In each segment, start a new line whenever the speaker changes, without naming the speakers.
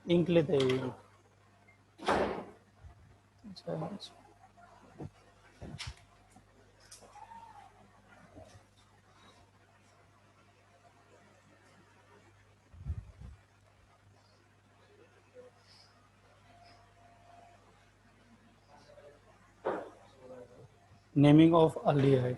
Ink लेते हैं। अच्छा, नेमिंग ऑफ अल्डिहाइड।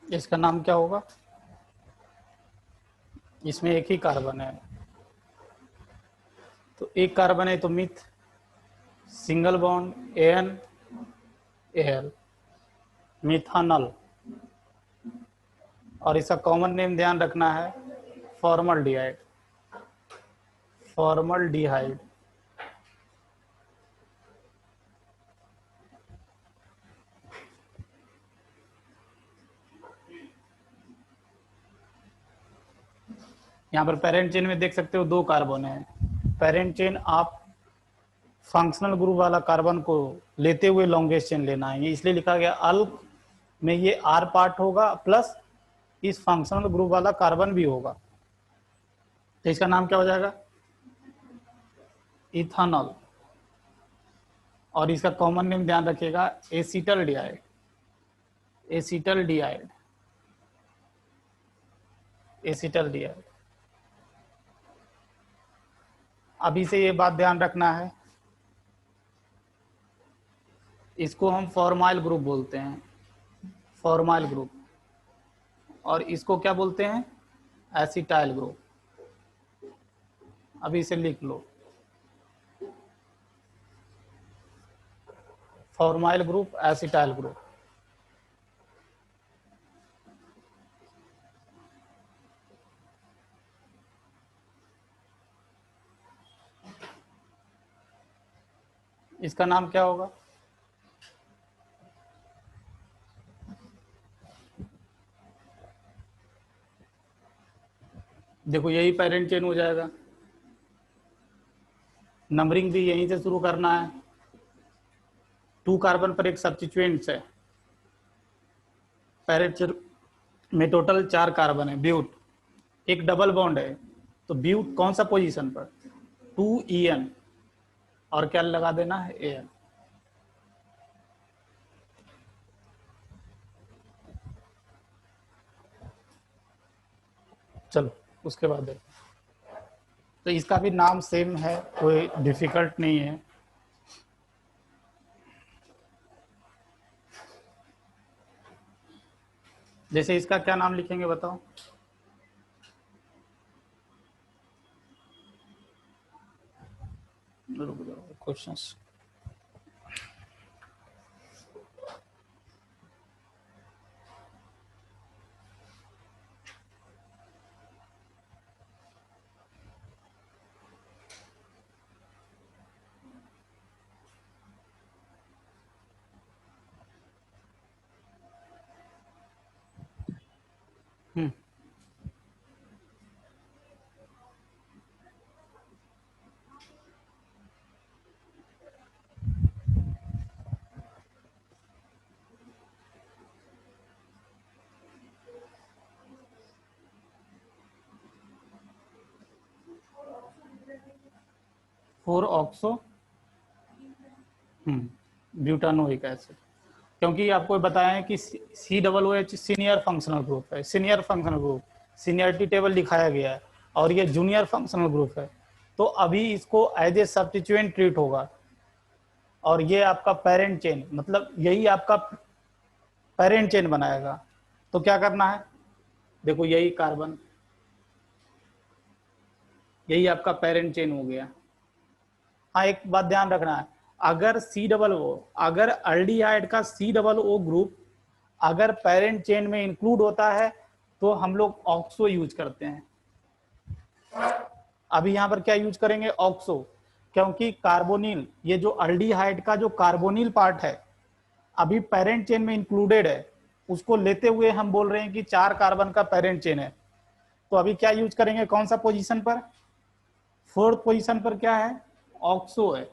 इसका नाम क्या होगा? इसमें एक ही कार्बन है, तो एक कार्बन है तो meth, single bond ane al, methanal. और इसका कॉमन नेम ध्यान रखना है, फॉर्मल्डिहाइड। फॉर्मल्डिहाइड। यहाँ पर पेरेंट चेन में देख सकते हो 2 कार्बन है। पेरेंट चेन आप फंक्शनल ग्रुप वाला कार्बन को लेते हुए लॉन्गेस्ट चेन लेना है, ये इसलिए लिखा गया अल्क में ये आर पार्ट होगा प्लस इस फंक्शनल ग्रुप वाला कार्बन भी होगा, तो इसका नाम क्या हो जाएगा? इथानॉल। और इसका कॉमन नेम ध्यान रखिएगा, एसिटल्डिहाइड। एसिटल्डिहाइड। एसिटल्डिहाइड। अभी से ये बात ध्यान रखना है, इसको हम फॉर्माइल ग्रुप बोलते हैं, फॉर्माइल ग्रुप। और इसको क्या बोलते हैं? Acetyl group. अभी इसे लिख लो, फॉर्माइल ग्रुप, एसिटाइल ग्रुप। इसका नाम क्या होगा? देखो यही पेरेंट चेन हो जाएगा, नंबरिंग भी यहीं से शुरू करना है। 2 कार्बन पर एक सब्स्टिट्यूएंट्स है, पेरेंट चेन में टोटल 4 कार्बन है। ब्यूट, एक डबल बॉन्ड है, तो ब्यूट कौन सा पोजीशन पर? 2En, और क्या लगा देना है? An। चलो उसके बाद देखो। तो इसका भी नाम सेम है, कोई डिफिकल्ट नहीं है। जैसे इसका क्या नाम लिखेंगे बताओ? रुक जाओ, क्वेश्चंस। हम्म 4-ऑक्सो ब्यूटानोइक एसिड। क्योंकि आपको बताया है कि COOH सीनियर फंक्शनल ग्रुप है, senior functional group, seniority table दिखाया गया है, और ये जूनियर फंक्शनल ग्रुप है। तो अभी इसको एज ए सब्स्टिट्यूएंट ट्रीट होगा, और ये आपका पेरेंट चेन, मतलब यही आपका पेरेंट चेन बनाएगा। तो क्या करना है, देखो यही कार्बन, यही आपका पेरेंट चेन हो गया। हाँ एक बात ध्यान रखना है, अगर अगर एल्डिहाइड का COO ग्रुप अगर पेरेंट चेन में इंक्लूड होता है तो हम लोग ऑक्सो यूज करते हैं। अभी यहां पर क्या यूज करेंगे, ऑक्सो, क्योंकि कार्बोनिल, ये जो एल्डिहाइड का जो कार्बोनिल पार्ट है अभी पेरेंट चेन में इंक्लूडेड है, उसको लेते हुए हम बोल रहे हैं कि 4 कार्बन का पेरेंट चेन है। तो अभी क्या यूज करेंगे, कौन सा पोजीशन पर, 4th पोजीशन पर क्या है, ऑक्सो है।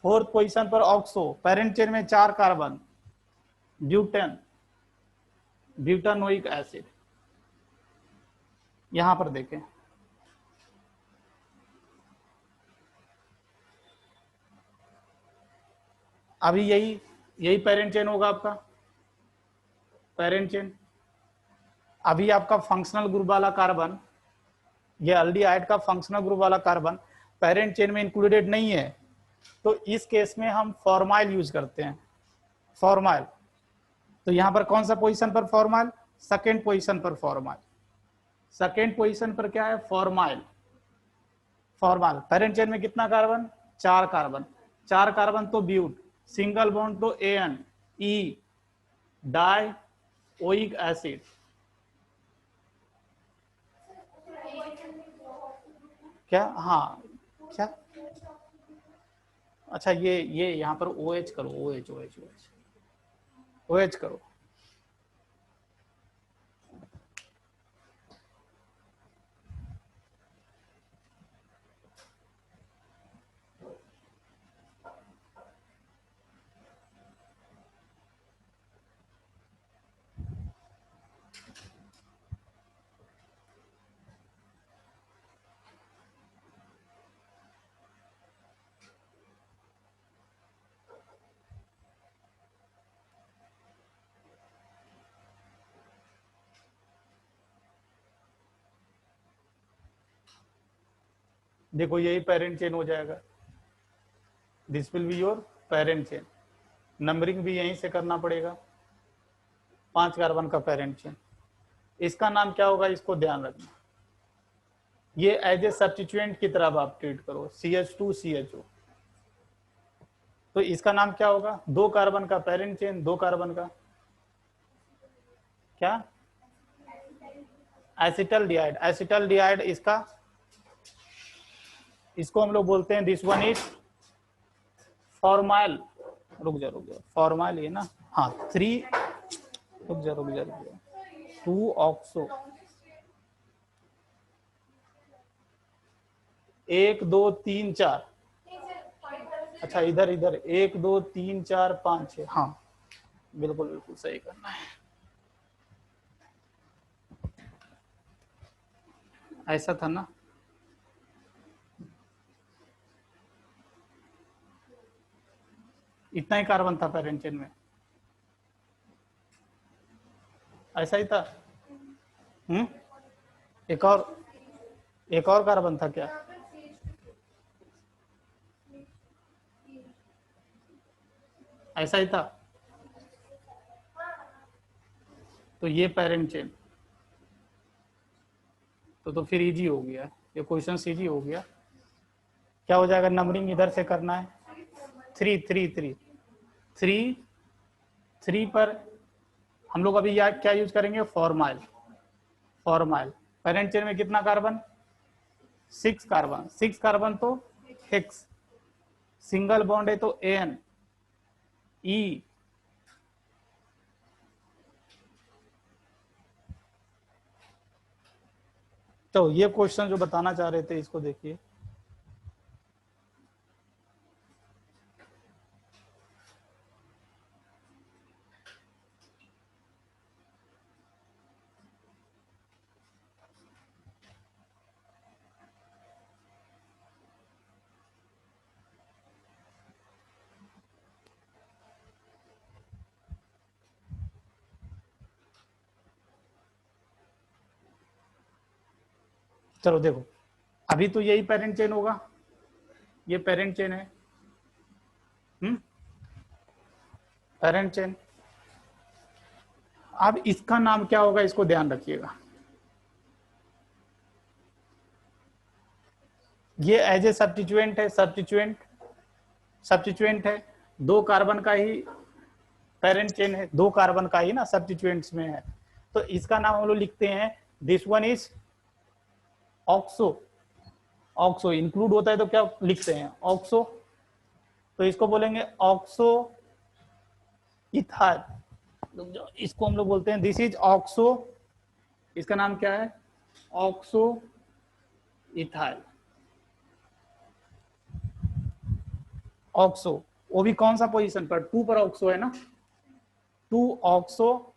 4th पोजीशन पर ऑक्सो, पेरेंट चेन में 4 कार्बन, ब्यूटानोइक एसिड। यहां पर देखें, अभी यही पेरेंट चेन होगा आपका, पेरेंट चेन। अभी आपका फंक्शनल ग्रुप वाला कार्बन, ये एल्डिहाइड का फंक्शनल ग्रुप वाला कार्बन पेरेंट चेन में इंक्लूडेड नहीं है, तो इस केस में हम फॉर्माइल यूज करते हैं, फॉर्माइल। तो यहां पर कौन सा पोजीशन पर फॉर्माइल, सेकेंड पोजीशन पर फॉर्माइल। सेकेंड पोजीशन पर क्या है, फॉर्माइल। फॉर्माल पेरेंट चेन में कितना कार्बन, 4 कार्बन, 4 कार्बन तो ब्यूट, सिंगल बॉन्ड तो AN, E die oic acid. क्या, हाँ क्या, अच्छा ये यहाँ पर OH करो, OH करो। देखो यही पेरेंट चेन हो जाएगा, this will be your parent chain. Numbering भी यहीं से करना पड़ेगा, 5 कार्बन का पेरेंट चेन। इसका नाम क्या होगा, इसको ध्यान रखना, ये एज ए सब्स्टिट्यूएंट की तरह आप ट्रीट करो, CH2CHO। तो इसका नाम क्या होगा, 2 कार्बन का पेरेंट चेन, 2 कार्बन का क्या, एसिटल्डिहाइड। एसिटल्डिहाइड इसका, इसको हम लोग बोलते हैं, दिस वन इज फॉर्माइल। रुक जा फॉर्माइल ये ना, हाँ 3, रुक जा 2 ऑक्सो, 1 2 3 4, अच्छा इधर 1 2 3 4 5 6, हाँ बिल्कुल सही करना है, ऐसा था ना। इतना ही कार्बन था पेरेंट चेन में, ऐसा ही था। एक और एक और कार्बन था क्या? ऐसा ही था। तो ये पेरेंट चेन, तो फिर इजी हो गया, ये क्वेश्चन इजी हो गया। क्या हो जाएगा? नंबरिंग इधर से करना है। Three three three three three पर हम लोग अभी क्या यूज करेंगे? फॉर्माइल। फॉर्माइल पेरेंट चेन में कितना कार्बन? 6 कार्बन। 6 कार्बन तो हेक्स, सिंगल बॉन्ड है तो एन ई। तो ये क्वेश्चन जो बताना चाह रहे थे इसको देखिए। चलो देखो, अभी तो यही पेरेंट चेन होगा, ये पेरेंट चेन है। Parent chain. अब इसका नाम क्या होगा, इसको ध्यान रखिएगा। ये एज ए सब्स्टिट्यूएंट है, सब्स्टिट्यूएंट है। 2 कार्बन का ही पेरेंट चेन है, 2 कार्बन का ही ना सब्स्टिट्यूएंट्स में है। तो इसका नाम हम लोग लिखते हैं, this one is oxo. Oxo include होता है तो क्या लिखते हैं? ऑक्सो। तो इसको बोलेंगे ऑक्सो इथाइल। इसको हम लोग बोलते हैं दिस इज ऑक्सो। इसका नाम क्या है? Oxo ethyl. ऑक्सो, वो भी कौन सा पोजीशन पर? 2 पर ऑक्सो है ना। 2 ऑक्सो,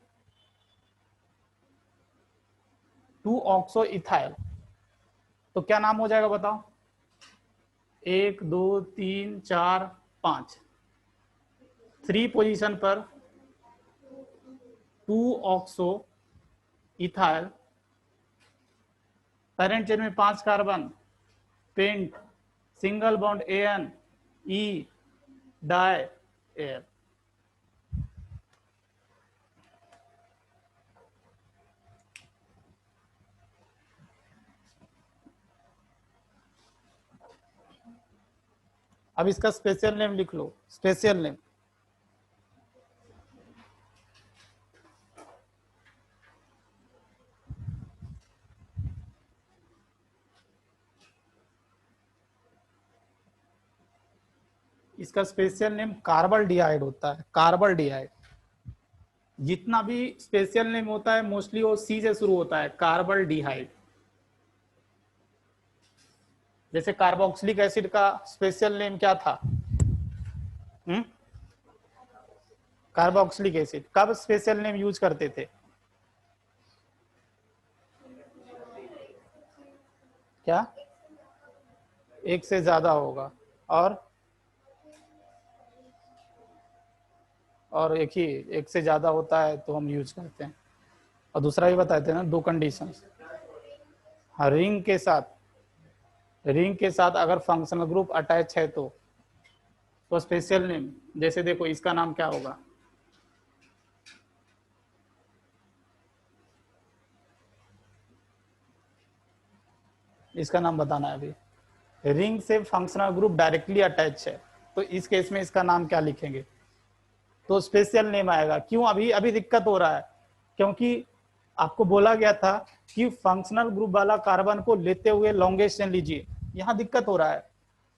2 ऑक्सो इथाइल। तो क्या नाम हो जाएगा बताओ? 1 2 3 4 5, 3 पोजीशन पर 2 ऑक्सो इथाइल। पेरेंट चेन में 5 carbon, pent, single bond ane E, di al. अब इसका स्पेशल नेम लिख लो, स्पेशल नेम। इसका स्पेशल नेम कार्बल डिहाइड होता है, कार्बल डिहाइड। जितना भी स्पेशल नेम होता है मोस्टली वो सी से शुरू होता है, कार्बल डिहाइड। जैसे कार्बोक्सिलिक एसिड का स्पेशल नेम क्या था? कार्बोक्सिलिक एसिड कब स्पेशल नेम यूज करते थे? क्या? एक से ज्यादा होगा, और एक ही, एक से ज्यादा होता है तो हम यूज करते हैं। और दूसरा भी बताते हैं ना, 2 कंडीशन। हाँ, रिंग के साथ अगर फंक्शनल ग्रुप अटैच है तो स्पेशल नेम, जैसे देखो इसका नाम क्या होगा? इसका नाम बताना है अभी। रिंग से फंक्शनल ग्रुप डायरेक्टली अटैच है तो इस केस में इसका नाम क्या लिखेंगे? तो स्पेशल नेम आएगा। क्यों अभी अभी दिक्कत हो रहा है? क्योंकि आपको बोला गया था कि फंक्शनल ग्रुप वाला कार्बन को लेते हुए लॉन्गेस्ट चेन लीजिए। यहां दिक्कत हो रहा है।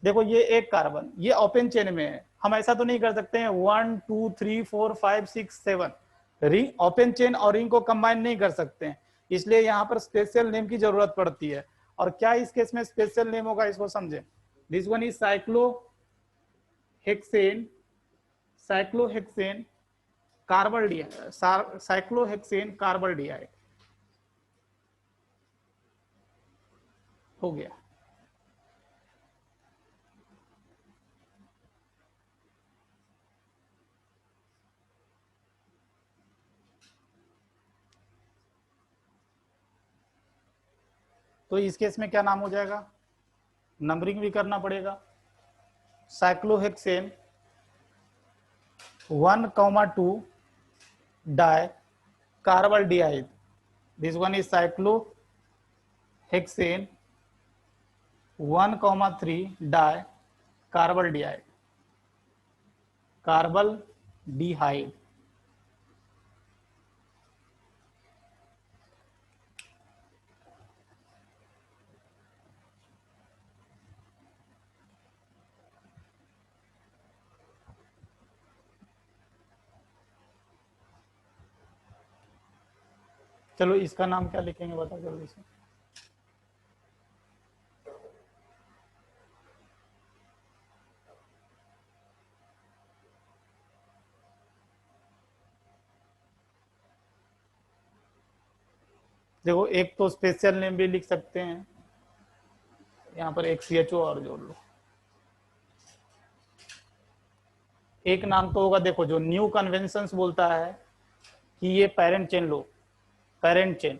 देखो ये एक कार्बन, ये ओपन चेन में है, हम ऐसा तो नहीं कर सकते हैं 1 2 3 4 5 6 7 रिंग ओपन चेन और रिंग को कंबाइन नहीं कर सकते हैं। इसलिए यहाँ पर स्पेशल नेम की जरूरत पड़ती है। और क्या इस केस में स्पेशल नेम होगा, इसको समझे। This one is cyclohexane, cyclohexane carbaldehyde, cyclohexane carbaldehyde. हो गया। तो इस केस में क्या नाम हो जाएगा, नंबरिंग भी करना पड़ेगा। Cyclohexane 1,2 di carbaldehyde, this one is cyclohexane 1,3 di carbaldehyde, carbaldehyde. चलो इसका नाम क्या लिखेंगे बताओ जल्दी से। देखो एक तो स्पेशल नेम भी लिख सकते हैं, यहाँ पर एक CHO और जोड़ लो। एक नाम तो होगा, देखो जो न्यू कन्वेंशंस बोलता है कि ये पेरेंट चेन लो, पेरेंट चेन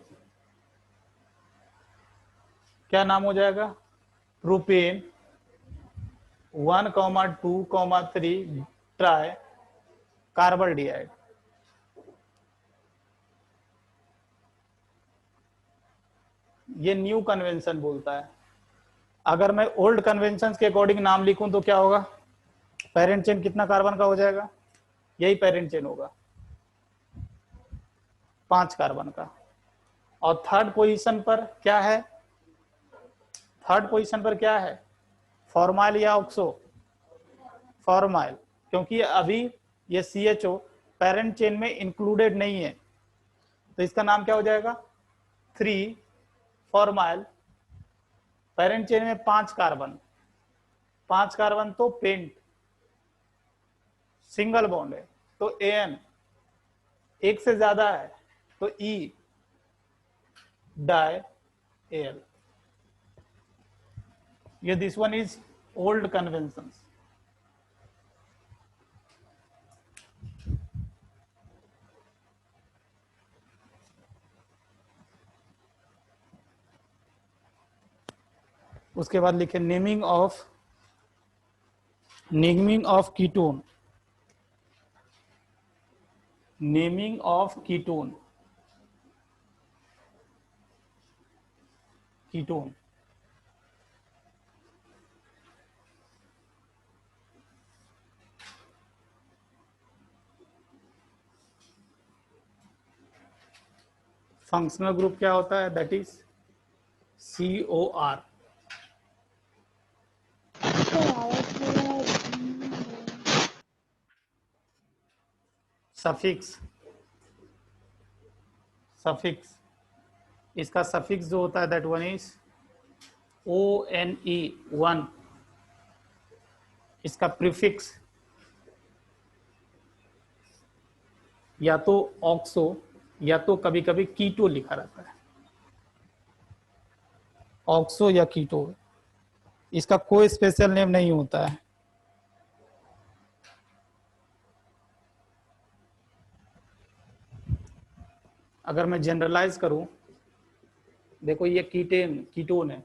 क्या नाम हो जाएगा, प्रोपेन 1,2,3 ट्राई कार्बल्डिहाइड। ये न्यू कन्वेंशन बोलता है। अगर मैं ओल्ड कन्वेंशन के अकॉर्डिंग नाम लिखूं तो क्या होगा, पेरेंट चेन कितना कार्बन का हो जाएगा, यही पेरेंट चेन होगा 5 कार्बन का। और थर्ड पोजीशन पर क्या है, थर्ड पोजीशन पर क्या है, फॉर्माइल या ऑक्सो, फॉर्माइल, क्योंकि अभी ये CHO पेरेंट चेन में इंक्लूडेड नहीं है, तो इसका नाम क्या हो जाएगा 3 फॉर्माइल। पेरेंट चेन में 5 कार्बन, 5 कार्बन तो पेंट सिंगल बॉन्ड है, तो AN, एक से ज्यादा है तो E डाई AL। ये this one is old convention. उसके बाद लिखे naming of ketone, naming of ketone, ketone functional group क्या होता है, that is COR। Suffix, suffix, इसका सफिक्स जो होता है दैट वन इज ONE 1। इसका प्रीफिक्स या तो ऑक्सो या तो कभी कभी कीटो लिखा रहता है, ऑक्सो या कीटो, इसका कोई स्पेशल नेम नहीं होता है। अगर मैं जनरलाइज करूं, देखो ये कीटोन है,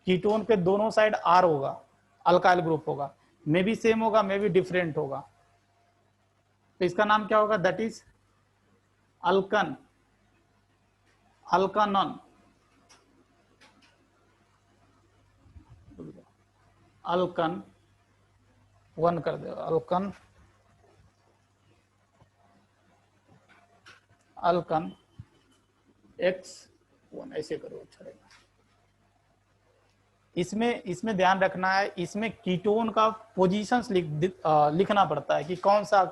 कीटोन पे दोनों साइड R होगा, अल्काइल ग्रुप होगा, मे भी सेम होगा मे भी डिफरेंट होगा, तो इसका नाम क्या होगा, दैट इज अल्कन, अल्कानन, अल्कन 1 कर दो, अल्कन, अल्कन X1 ऐसे करो, अच्छा रहेगा। इसमें ध्यान रखना है, इसमें कीटोन का पोजीशंस लिखना पड़ता है कि कौन सा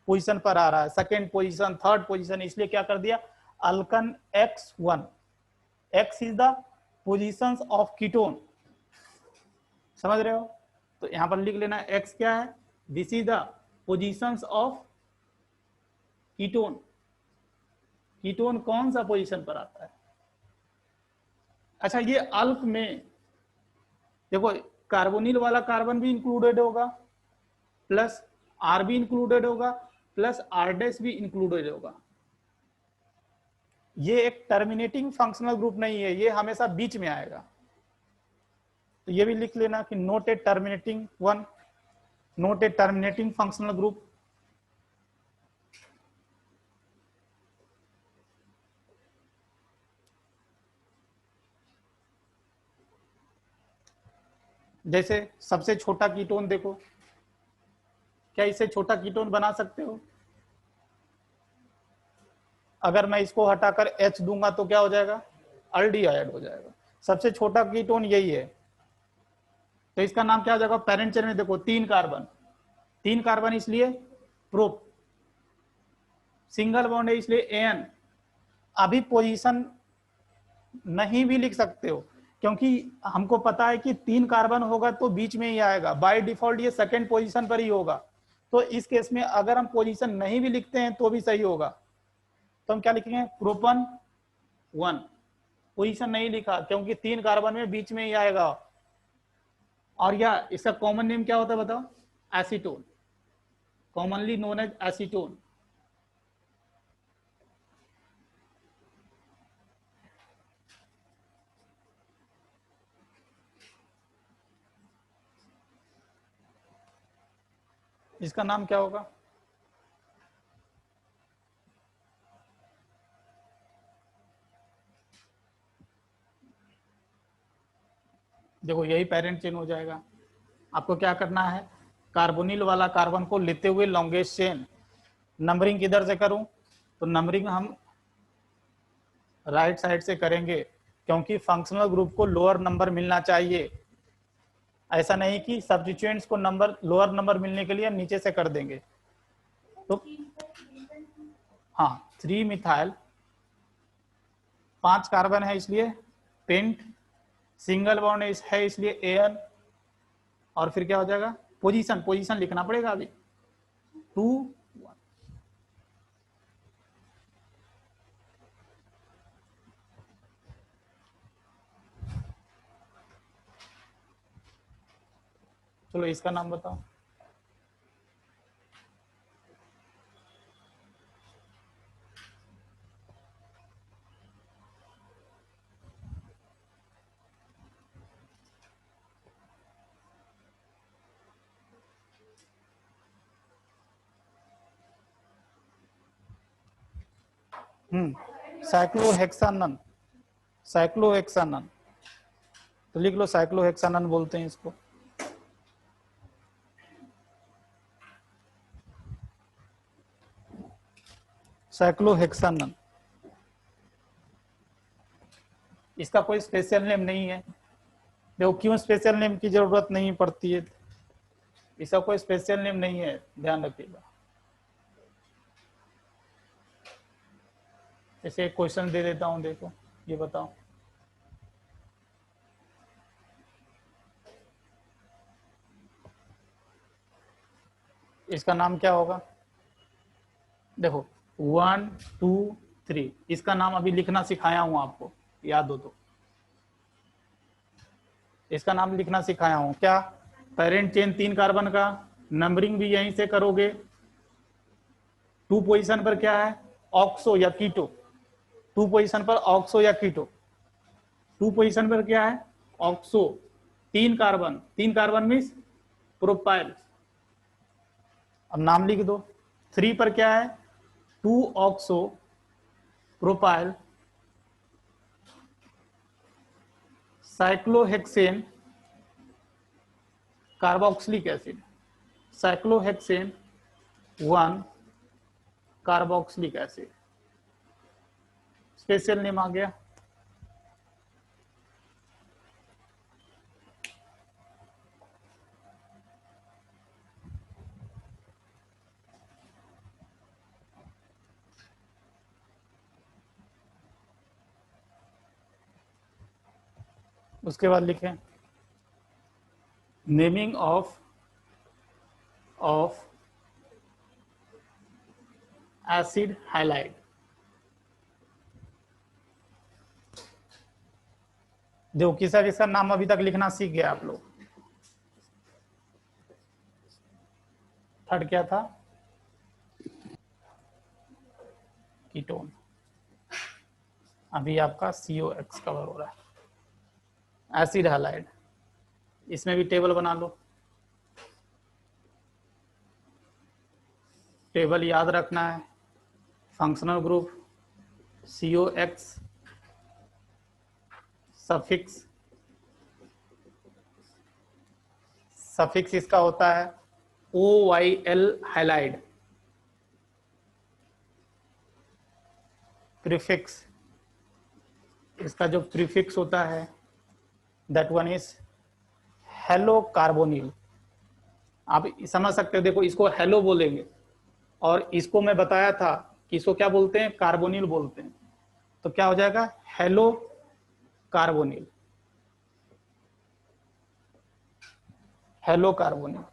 पोजीशन पर आ रहा है, सेकेंड पोजीशन, थर्ड पोजीशन, इसलिए क्या कर दिया, अल्कन X1, X is the positions of ketone, समझ रहे हो, तो यहां पर लिख लेना X क्या है, this is the positions of ketone, ketone कौन सा पोजीशन पर आता है। अच्छा ये अल्क में देखो कार्बोनिल वाला कार्बन भी इंक्लूडेड होगा, प्लस R भी इंक्लूडेड होगा, प्लस R डैश भी इंक्लूडेड होगा। ये एक टर्मिनेटिंग फंक्शनल ग्रुप नहीं है, ये हमेशा बीच में आएगा। तो ये भी लिख लेना कि नोट ए टर्मिनेटिंग वन, नोट ए टर्मिनेटिंग फंक्शनल ग्रुप। जैसे सबसे छोटा कीटोन देखो, क्या इसे छोटा कीटोन बना सकते हो? अगर मैं इसको हटाकर H दूंगा तो क्या हो जाएगा? अल्डिहाइड हो जाएगा। सबसे छोटा कीटोन यही है, तो इसका नाम क्या हो जाएगा? पेरेंट चेन में देखो 3 कार्बन, 3 कार्बन इसलिए प्रोप, सिंगल बॉन्ड है इसलिए एन। अभी पोजीशन नहीं भी लिख सकते हो, क्योंकि हमको पता है कि 3 कार्बन होगा तो बीच में ही आएगा, बाय डिफॉल्ट ये सेकंड पोजीशन पर ही होगा। तो इस केस में अगर हम पोजीशन नहीं भी लिखते हैं तो भी सही होगा। तो हम क्या लिखेंगे? प्रोपन 1, पोजीशन नहीं लिखा क्योंकि 3 कार्बन में बीच में ही आएगा। और या इसका कॉमन नेम क्या होता है बताओ? Acetone, commonly known as acetone. इसका नाम क्या होगा? देखो यही पेरेंट चेन हो जाएगा। आपको क्या करना है? कार्बोनिल वाला कार्बन को लेते हुए लॉन्गेस्ट चेन, नंबरिंग किधर से करूं? तो नंबरिंग हम राइट साइड से करेंगे, क्योंकि फंक्शनल ग्रुप को लोअर नंबर मिलना चाहिए। ऐसा नहीं कि सब्स्टिट्यूएंट्स को नंबर लोअर नंबर मिलने के लिए हम नीचे से कर देंगे। तो हाँ, 3 मिथाइल, 5 कार्बन है इसलिए पेंट, सिंगल बॉन्ड है इसलिए एन, और फिर क्या हो जाएगा? पोजीशन, पोजीशन लिखना पड़ेगा अभी 2 1। चलो इसका नाम बताओ। साइक्लोहेक्सानन, साइक्लोहेक्सानन, तो लिख लो साइक्लोहेक्सानन बोलते हैं इसको। साइक्लोहेक्सानन, इसका कोई स्पेशल नेम नहीं है। देखो क्यों स्पेशल नेम की जरूरत नहीं पड़ती है, इसका कोई स्पेशल नेम नहीं है, ध्यान रखिएगा। जैसे एक क्वेश्चन दे देता हूं, देखो ये बताओ, इसका नाम क्या होगा? देखो 1 2 3, इसका नाम अभी लिखना सिखाया हूं आपको, याद हो तो। इसका नाम लिखना सिखाया हूं क्या? पेरेंट चेन 3 कार्बन का, नंबरिंग भी यहीं से करोगे। 2 पोजीशन पर क्या है? ऑक्सो या कीटो, 2 पोजीशन पर ऑक्सो या कीटो। 2 पोजीशन पर क्या है? Oxo, 3 carbon, 3 carbon means propyl. अब नाम लिख दो। 3 पर क्या है? 2 oxo propyl cyclohexane carboxylic acid, cyclohexane 1 carboxylic acid, special name आ गया। उसके बाद लिखें नेमिंग ऑफ एसिड हाइलाइट। देखो किसा किसका नाम अभी तक लिखना सीख गया आप लोग। थर्ड क्या था? कीटोन। अभी आपका COX कवर हो रहा है। एसिड हैलाइड, इसमें भी टेबल बना लो। टेबल याद रखना है, functional group COX, suffix, suffix इसका होता है OYL हैलाइड, प्रीफिक्स इसका जो प्रीफिक्स होता है that one is hello carbonyl. आप समझ सकते हो, देखो इसको हेलो बोलेंगे और इसको मैं बताया था कि इसको क्या बोलते हैं, कार्बोनिल बोलते हैं। तो क्या हो जाएगा, हेलो कार्बोनिल, हेलो कार्बोनिल।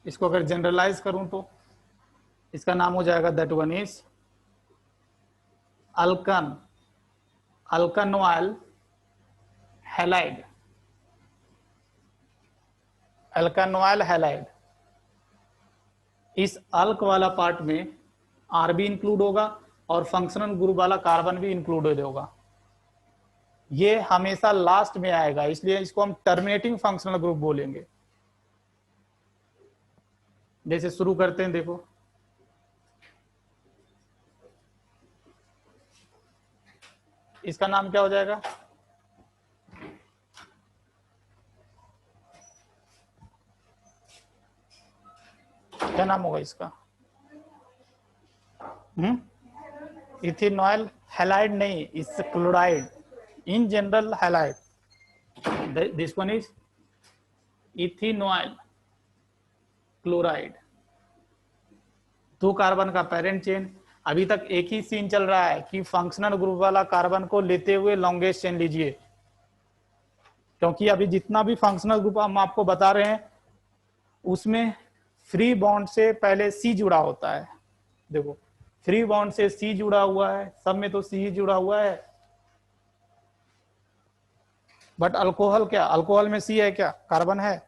इसको अगर जनरलाइज करूं तो इसका नाम हो जाएगा that one is alkane, alkanoyl halide, alkanoyl halide. इस अल्क वाला पार्ट में आर भी इंक्लूड होगा और फंक्शनल ग्रुप वाला कार्बन भी इंक्लूडेड होगा। ये हमेशा लास्ट में आएगा, इसलिए इसको हम टर्मिनेटिंग फंक्शनल ग्रुप बोलेंगे। जैसे शुरू करते हैं, देखो इसका नाम क्या हो जाएगा, क्या नाम होगा इसका, इथेनॉल हैलाइड नहीं, it's chloride, in general halide. This one is ethanol chloride. 2 carbon का पेरेंट चेन। अभी तक एक ही सीन चल रहा है कि फंक्शनल ग्रुप वाला कार्बन को लेते हुए लॉन्गेस्ट चेन लीजिए, क्योंकि अभी जितना भी फंक्शनल ग्रुप हम आपको बता रहे हैं उसमें फ्री बॉन्ड से पहले C जुड़ा होता है। देखो फ्री बॉन्ड से C जुड़ा हुआ है, सब में तो C जुड़ा हुआ है, बट अल्कोहल क्या, अल्कोहल में C है क्या, कार्बन है।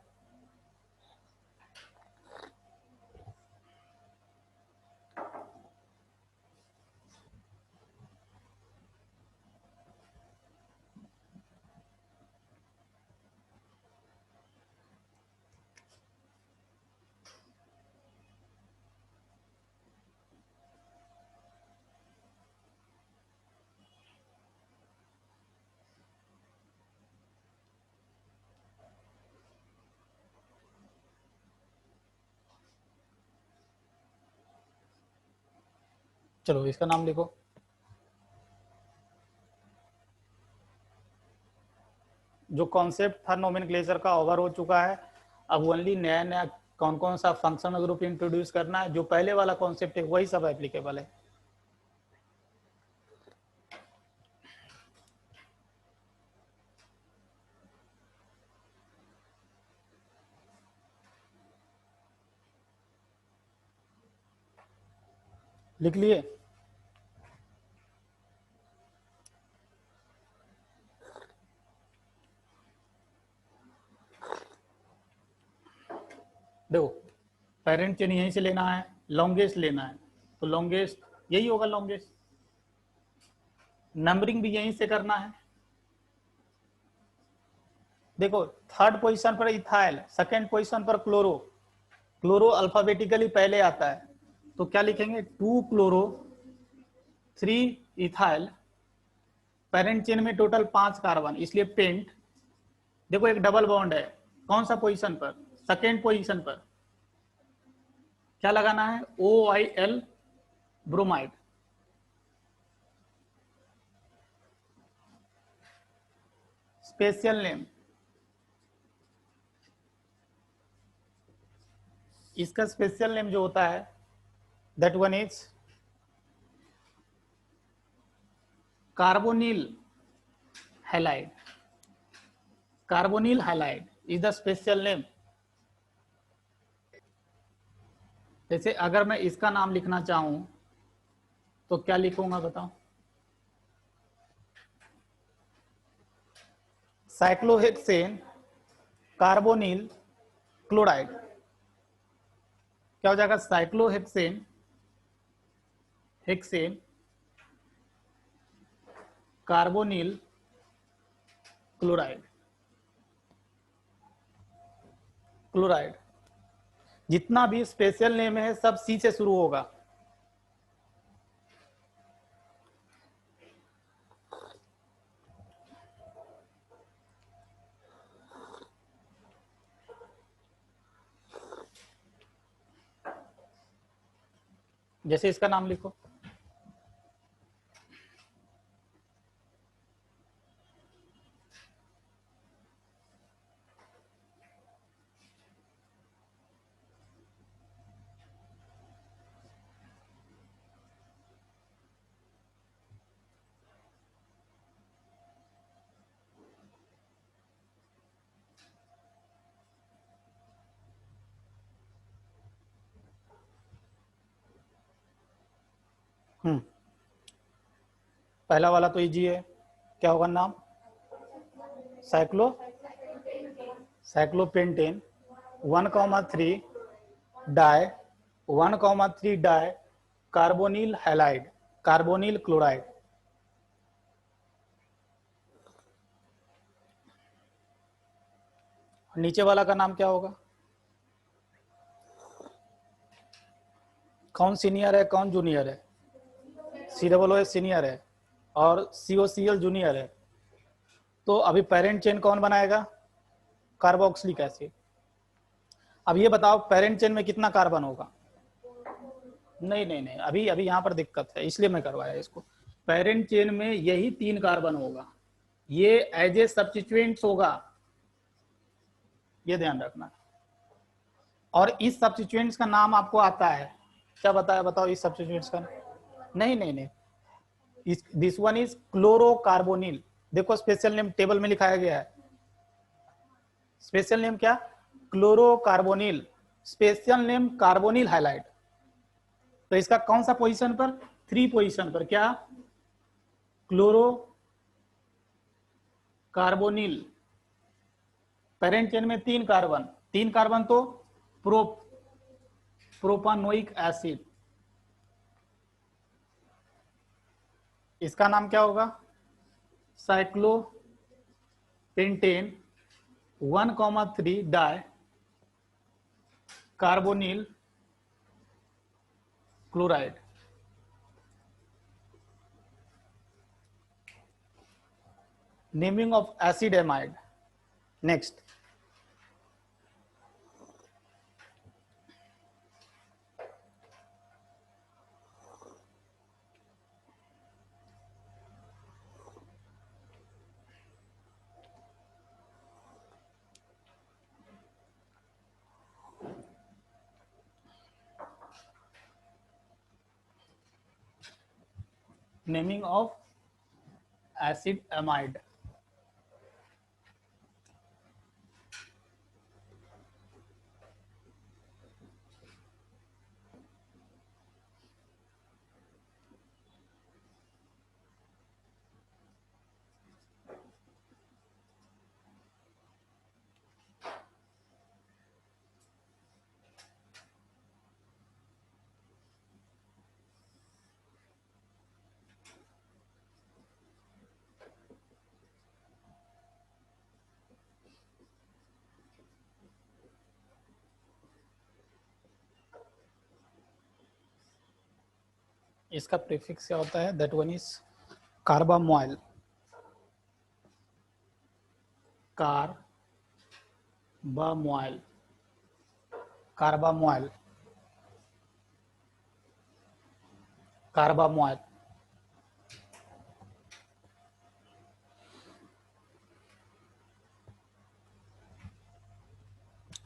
चलो इसका नाम लिखो, जो कॉन्सेप्ट था नोमेनक्लेचर का ओवर हो चुका है। अब ओनली नया नया कौन कौन सा फंक्शनल ग्रुप इंट्रोड्यूस करना है, जो पहले वाला कॉन्सेप्ट है वही सब एप्लीकेबल है। लिख लिए, देखो पेरेंट चेन यहीं से लेना है, लॉन्गेस्ट लेना है, तो लॉन्गेस्ट यही होगा लॉन्गेस्ट। नंबरिंग भी यहीं से करना है। देखो थर्ड पोजीशन पर इथाइल, सेकंड पोजीशन पर क्लोरो, क्लोरो अल्फाबेटिकली पहले आता है, तो क्या लिखेंगे 2 क्लोरो 3 इथाइल। पेरेंट चेन में टोटल 5 कार्बन, इसलिए पेंट। देखो एक डबल बॉन्ड है, कौन सा पोजीशन पर, सेकेंड पोजीशन पर। क्या लगाना है, OYL ब्रोमाइड। स्पेशल नेम, इसका स्पेशल नेम जो होता है that one is carbonyl halide. Carbonyl halide is the special name. जैसे अगर मैं इसका नाम लिखना चाहूं तो क्या लिखूंगा बताओ, साइक्लोहेक्सेन कार्बोनिल क्लोराइड, क्या हो जाएगा? Cyclohexane, hexane carbonyl chloride, chloride. जितना भी स्पेशल नेम है सब सी से शुरू होगा। जैसे इसका नाम लिखो, पहला वाला तो इजी है, क्या होगा नाम? Cyclo cyclopentane 1,3 di 1,3 di carbonyl halide, carbonyl chloride. नीचे वाला का नाम क्या होगा? कौन सीनियर है कौन जूनियर है? COOH सीनियर है और COCl जूनियर है। तो अभी पेरेंट चेन कौन बनाएगा? Carboxylic acid. अब ये बताओ पेरेंट चेन में कितना कार्बन होगा? नहीं नहीं नहीं, अभी अभी यहाँ पर दिक्कत है, इसलिए मैं करवाया इसको। पेरेंट चेन में यही 3 कार्बन होगा, ये एज ए सब्स्टिट्यूएंट्स होगा, ये ध्यान रखना। और इस सब्स्टिट्यूएंट्स का नाम आपको आता है, क्या बताया बताओ इस सब्स्टिट्यूएंट्स का? नहीं नहीं नहीं, दिस वन इज क्लोरोकार्बोनिल। देखो स्पेशल नेम टेबल में लिखाया गया है, स्पेशल नेम क्या? क्लोरोकार्बोनिल, स्पेशल नेम कार्बोनिल हाइलाइट। तो इसका कौन सा पोजीशन पर? 3 पोजीशन पर। क्या? Chloro carbonyl. पेरेंट चेन में 3 कार्बन, 3 कार्बन तो प्रोपानोइक एसिड, इसका नाम क्या होगा? Cyclopentane 1,3 di carbonyl chloride. Naming of acid amide. Next, naming of acid amide. इसका प्रीफिक्स क्या होता है? That one is carbamoyl, carbamoyl, carbamoyl, carbamoyl.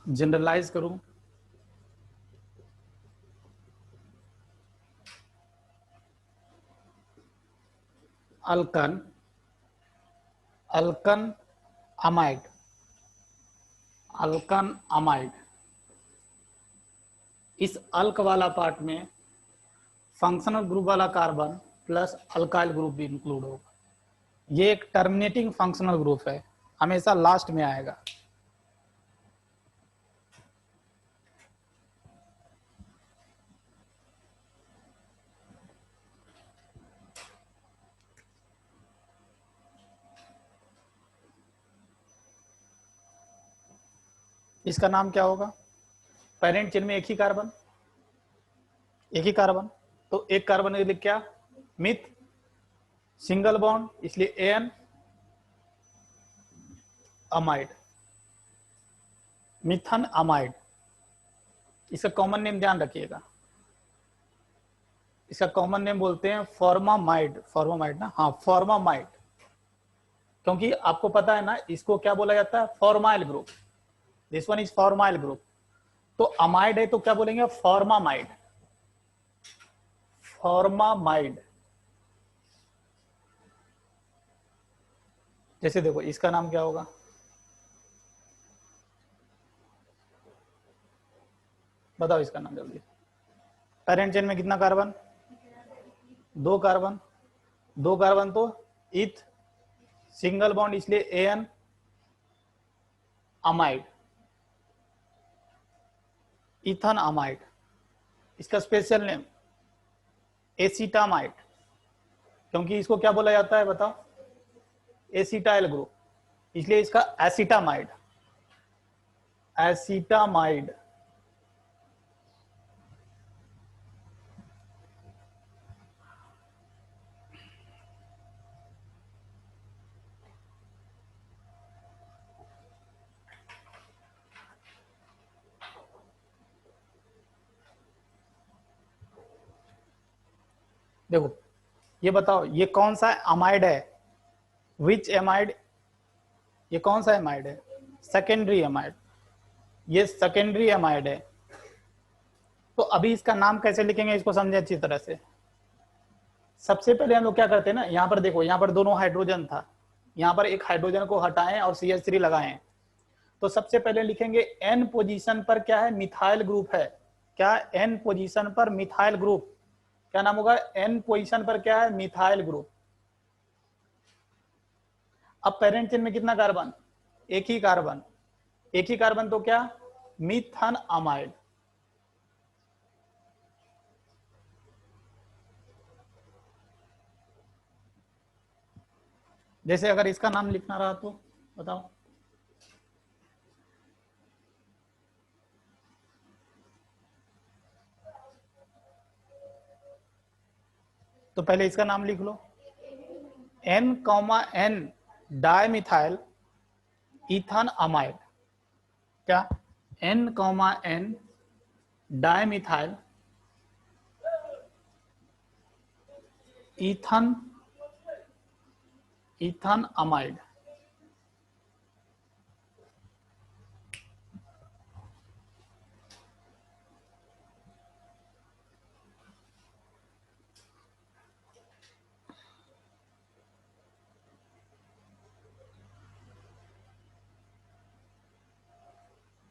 Generalise करूं, अल्कन, अल्कन अमाइड, अल्कन अमाइड। इस अल्क वाला पार्ट में फंक्शनल ग्रुप वाला कार्बन प्लस अल्काइल ग्रुप भी इंक्लूड होगा। ये एक टर्मिनेटिंग फंक्शनल ग्रुप है, हमेशा लास्ट में आएगा। इसका नाम क्या होगा? पेरेंट चेन में एक ही कार्बन, तो एक कार्बन के लिए क्या? मिथ, सिंगल बॉन्ड, इसलिए एन, अमाइड, मिथन अमाइड। इसका कॉमन नेम ध्यान रखिएगा, इसका कॉमन नेम बोलते हैं फॉर्मामाइड। फॉर्मामाइड ना, हाँ फॉर्मामाइड, क्योंकि आपको पता है ना इसको क्या बोला जाता है? Formyl group. This one is formyl group. तो अमाइड है तो क्या बोलेंगे? Formamide, formamide. जैसे देखो इसका नाम क्या होगा? बताओ इसका नाम जल्दी। पेरेंट चेन में कितना कार्बन? दो कार्बन, दो कार्बन तो इथ, सिंगल बॉन्ड इसलिए एन, अमाइड, इथन अमाइड। इसका स्पेशल नेम एसीटामाइड, क्योंकि इसको क्या बोला जाता है बताओ? एसीटाइल ग्रुप, इसलिए इसका एसिटामाइड, एसिटामाइड। देखो ये बताओ ये कौन सा अमाइड है? विच एमाइड? ये कौन सा एमाइड है? सेकेंडरी एमाइड, ये सेकेंडरी एमाइड है। तो अभी इसका नाम कैसे लिखेंगे इसको समझे अच्छी तरह से। सबसे पहले हम लोग क्या करते हैं ना, यहाँ पर देखो, यहाँ पर दोनों हाइड्रोजन था, यहाँ पर एक हाइड्रोजन को हटाएं और CH3 लगाएं। तो सबसे पहले लिखेंगे N पोजीशन पर क्या है? मिथाइल ग्रुप है। क्या? N पोजीशन पर मिथाइल ग्रुप। क्या नाम होगा? N पोजीशन पर क्या है? Methyl group. अब पेरेंट चेन में कितना कार्बन? एक ही कार्बन, एक ही कार्बन तो क्या? मिथन अमाइड। जैसे अगर इसका नाम लिखना रहा तो बताओ। तो पहले इसका नाम लिख लो, N, डायमिथाइल इथन अमाइड। क्या? N, dimethyl Ethan amide.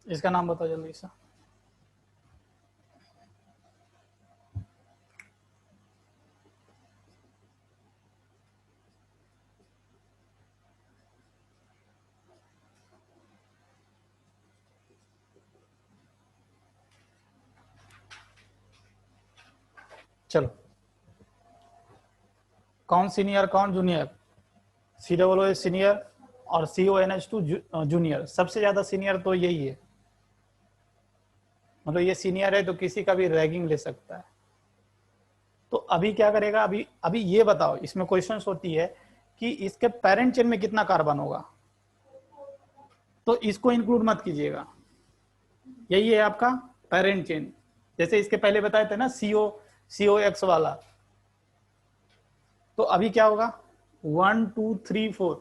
इसका नाम बताओ जल्दी से। चलो, कौन सीनियर कौन जूनियर? COO सीनियर और CONH2 जूनियर। सबसे ज्यादा सीनियर तो यही है, मतलब ये सीनियर है तो किसी का भी रैगिंग ले सकता है। तो अभी क्या करेगा? अभी अभी ये बताओ, इसमें क्वेश्चंस होती है कि इसके पेरेंट चेन में कितना कार्बन होगा, तो इसको इंक्लूड मत कीजिएगा। यही है आपका पेरेंट चेन। जैसे इसके पहले बताए थे ना COX वाला, तो अभी क्या होगा? 1 2 3 4।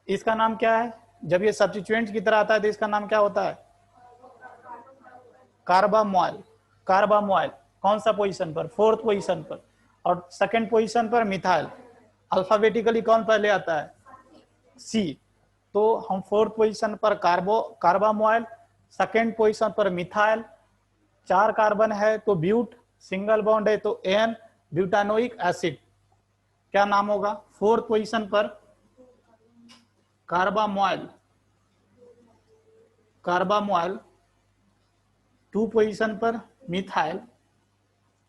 इसका नाम क्या है? जब ये सब्स्टिट्यूएंट की तरह आता है तो इसका नाम क्या होता है? कार्बामोइल। कार्बामोइल कौन सा पोजीशन पर? 4th पोजीशन पर। और 2nd पोजीशन पर मिथाइल। अल्फाबेटिकली कौन पहले आता है? C। तो हम 4th पोजीशन पर कार्बामोइल, 2nd पोजीशन पर मिथाइल, 4 कार्बन है तो ब्यूट, सिंगल बॉन्ड है तो एन, ब्यूटानोइक एसिड। क्या नाम होगा? 4th पोजीशन पर कार्बामोइल, कार्बामोइल, 2 पोजीशन पर मिथाइल,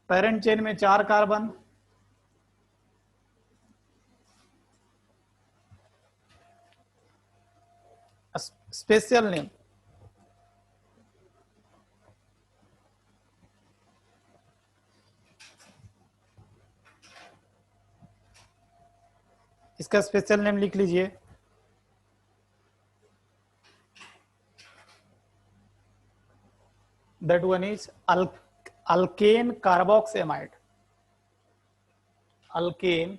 पेरेंट चेन में 4 कार्बन, स्पेशल नेम, इसका स्पेशल नेम लिख लीजिए। That one is alkane carboxamide, alkane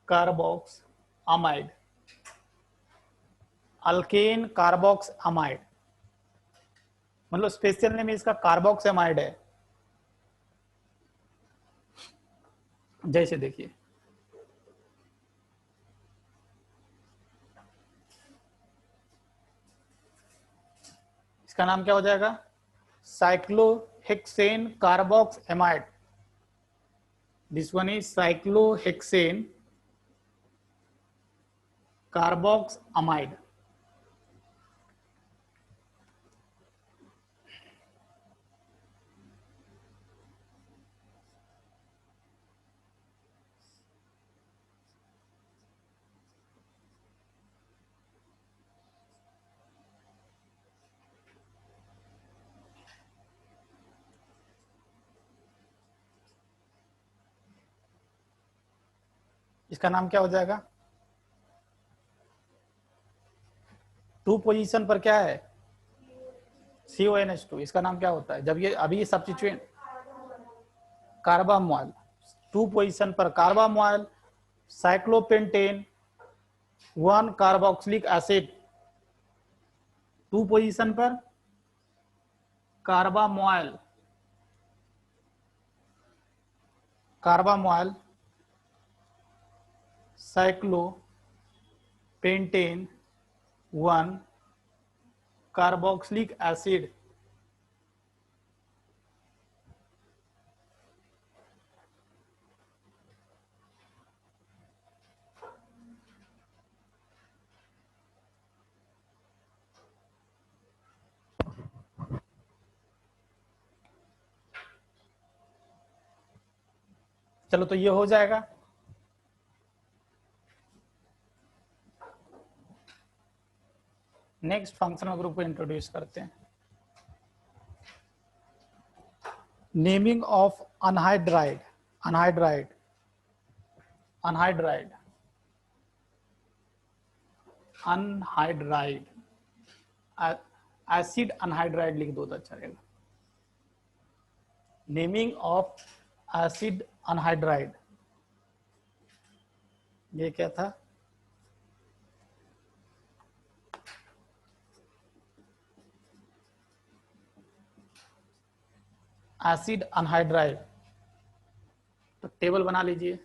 carboxamide, alkane carboxamide, मतलब स्पेशल नेम इसका कार्बोक्स अमाइड है। जैसे देखिए, इसका नाम क्या हो जाएगा, cyclohexane carboxamide. This one is cyclohexane carboxamide. इसका नाम क्या हो जाएगा, 2 पोजीशन पर क्या है, CONH2। इसका नाम क्या होता है जब ये अभी सब्स्टिट्यूएंट, कार्बामोल। 2 पोजीशन पर कार्बामोल, साइक्लोपेंटेन, 1 कार्बोक्सिलिक एसिड। 2 पोजीशन पर कार्बामोल, कार्बामोल, साइक्लोपेंटेन, 1 कार्बोक्सिलिक एसिड। चलो तो ये हो जाएगा। नेक्स्ट फंक्शनल ग्रुप को इंट्रोड्यूस करते हैं। Naming of anhydride, anhydride, anhydride, anhydride, acid anhydride लिख दो तो अच्छा रहेगा। नेमिंग ऑफ एसिड अनहाइड्राइड, ये क्या था, एसिड अनहाइड्राइड। तो टेबल बना लीजिए।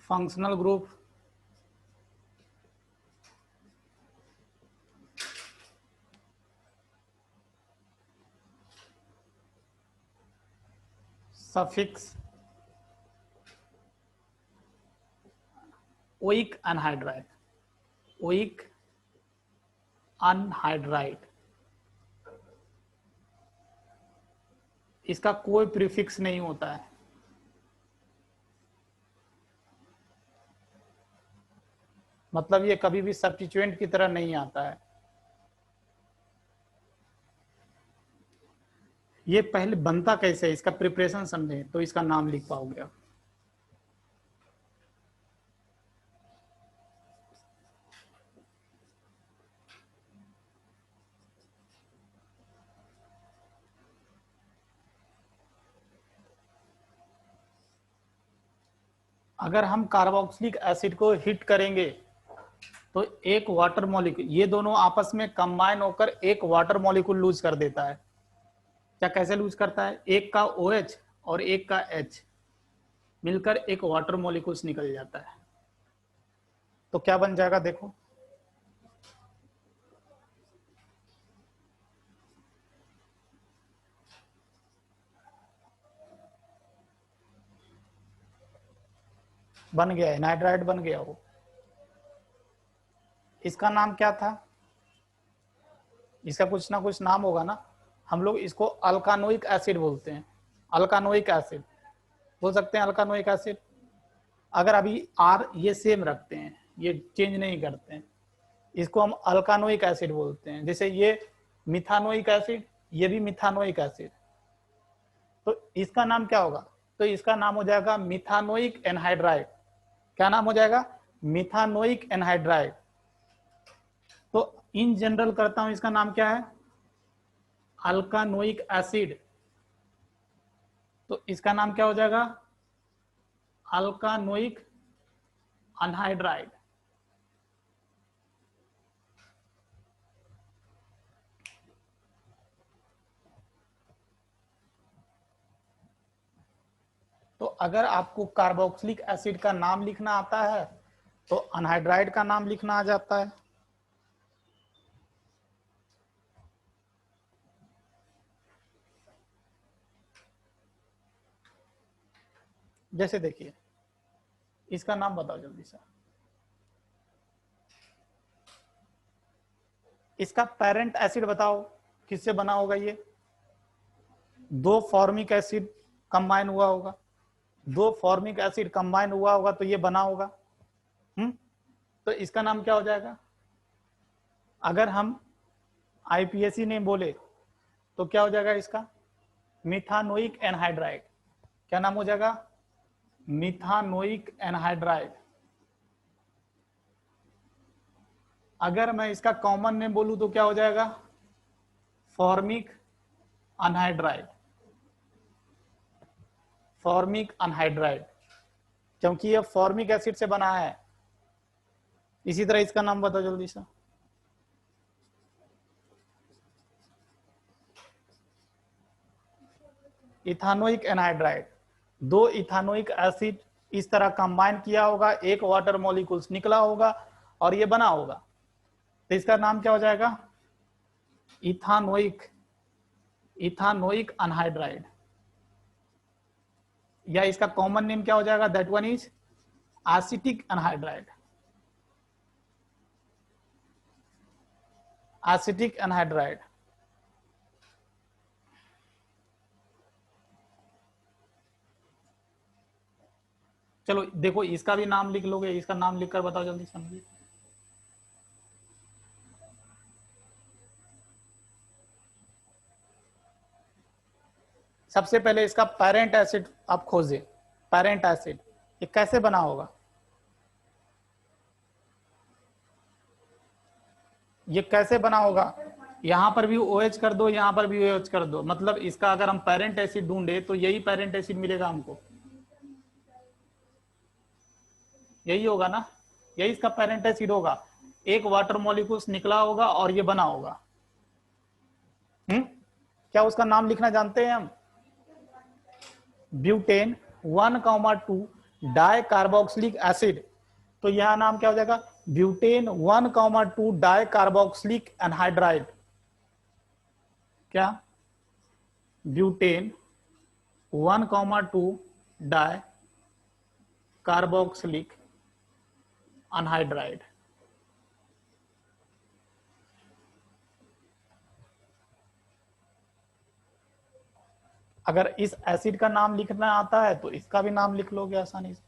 Functional group, suffix, oic anhydride, oic anhydride. इसका कोई प्रीफिक्स नहीं होता है, मतलब ये कभी भी सब्स्टिट्यूएंट की तरह नहीं आता है। ये पहले बनता कैसे है, इसका प्रिपरेशन समझे तो इसका नाम लिख पाओगे आप। अगर हम कार्बोक्सिलिक एसिड को हिट करेंगे तो एक वाटर मॉलिक्यूल, ये दोनों आपस में कंबाइन होकर एक वाटर मॉलिक्यूल लूज कर देता है। क्या कैसे लूज करता है, एक का OH और एक का H मिलकर एक वाटर मॉलिक्यूल्स निकल जाता है। तो क्या बन जाएगा देखो, बन गया एनाइड्राइड, बन गया वो। इसका नाम क्या था, इसका कुछ ना कुछ नाम होगा ना। हम लोग इसको अल्कानोइक एसिड बोलते हैं, अल्कानोइक एसिड बोल सकते हैं, अल्कानोइक एसिड। अगर अभी आर ये सेम रखते हैं, ये चेंज नहीं करते हैं, इसको हम अल्कानोइक एसिड बोलते हैं। जैसे ये मिथानोइक एसिड, ये भी मिथानोइक एसिड, तो इसका नाम क्या होगा? तो इसका नाम हो जाएगा मिथानोइक एनहाइड्राइड। क्या नाम हो जाएगा? मिथानोइक एनहाइड्राइड। तो इन जनरल करता हूं, इसका नाम क्या है? अल्कानोइक एसिड। तो इसका नाम क्या हो जाएगा? अल्कानोइक अनहाइड्राइड। तो अगर आपको कार्बोक्सिलिक एसिड का नाम लिखना आता है तो अनहाइड्राइड का नाम लिखना आ जाता है। जैसे देखिए, इसका नाम बताओ जल्दी से। इसका पेरेंट एसिड बताओ, किससे बना होगा? ये दो फॉर्मिक एसिड कंबाइन हुआ होगा, दो फॉर्मिक एसिड कंबाइन हुआ होगा तो ये बना होगा। तो इसका नाम क्या हो जाएगा? अगर हम आईपीएससी नहीं बोले तो क्या हो जाएगा इसका? मिथानोइक एनहाइड्राइड। क्या नाम हो जाएगा? मिथानोइक एनहाइड्राइड। अगर मैं इसका कॉमन नेम बोलूं तो क्या हो जाएगा? Formic anhydride. फॉर्मिक अनहाइड्राइड, क्योंकि यह फॉर्मिक एसिड से बना है। इसी तरह इसका नाम बताओ जल्दी से। Ethanoic anhydride. दो इथानोइक एसिड इस तरह कंबाइन किया होगा, एक वाटर मॉलिक्यूल्स निकला होगा और ये बना होगा, तो इसका नाम क्या हो जाएगा? Ethanoic, ethanoic anhydride. या इसका कॉमन नेम क्या हो जाएगा? That one is acetic anhydride. Acetic anhydride. चलो देखो, इसका भी नाम लिख लोगे, इसका नाम लिखकर बताओ जल्दी समझिए। सबसे पहले इसका पेरेंट एसिड आप खोजे। पेरेंट एसिड ये कैसे बना होगा? ये कैसे बना होगा? यहां पर भी OH कर दो, यहां पर भी OH कर दो, मतलब इसका अगर हम पेरेंट एसिड ढूंढे तो यही पेरेंट एसिड मिलेगा हमको, यही होगा ना, यही इसका पेरेंट एसिड होगा। एक वाटर मॉलिक्यूल्स निकला होगा और ये बना होगा। क्या उसका नाम लिखना जानते हैं हम? Butane 1,2 di carboxylic acid. तो यह नाम क्या हो जाएगा? Butane 1,2 di carboxylic anhydride. क्या? Butane 1,2 di carboxylic anhydride. अगर इस एसिड का नाम लिखना आता है तो इसका भी नाम लिख लोगे आसानी से।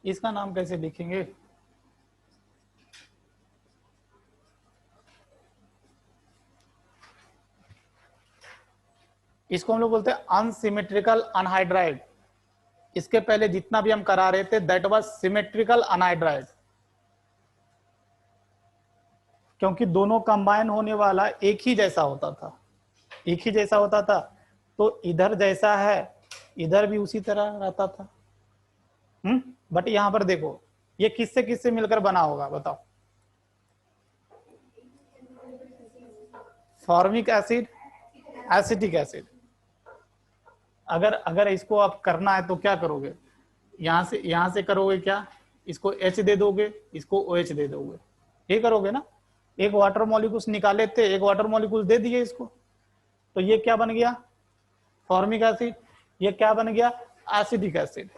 इसका नाम कैसे लिखेंगे? इसको हम लोग बोलते हैं अनसिमेट्रिकल अनहाइड्राइड। इसके पहले जितना भी हम करा रहे थे दैट वाज सिमेट्रिकल अनहाइड्राइड, क्योंकि दोनों कंबाइन होने वाला एक ही जैसा होता था, एक ही जैसा होता था। तो इधर जैसा है इधर भी उसी तरह रहता था। बट यहां पर देखो, ये किससे किससे मिलकर बना होगा बताओ? Formic acid, acetic acid. अगर अगर इसको आप करना है तो क्या करोगे? यहां से करोगे क्या? इसको H दे दोगे, इसको OH दे दोगे, ये करोगे ना। एक वाटर मॉलिक्यूल्स निकाले थे, एक वाटर मॉलिक्यूल दे दिए इसको, तो ये क्या बन गया? Formic acid. ये क्या बन गया? Acetic acid.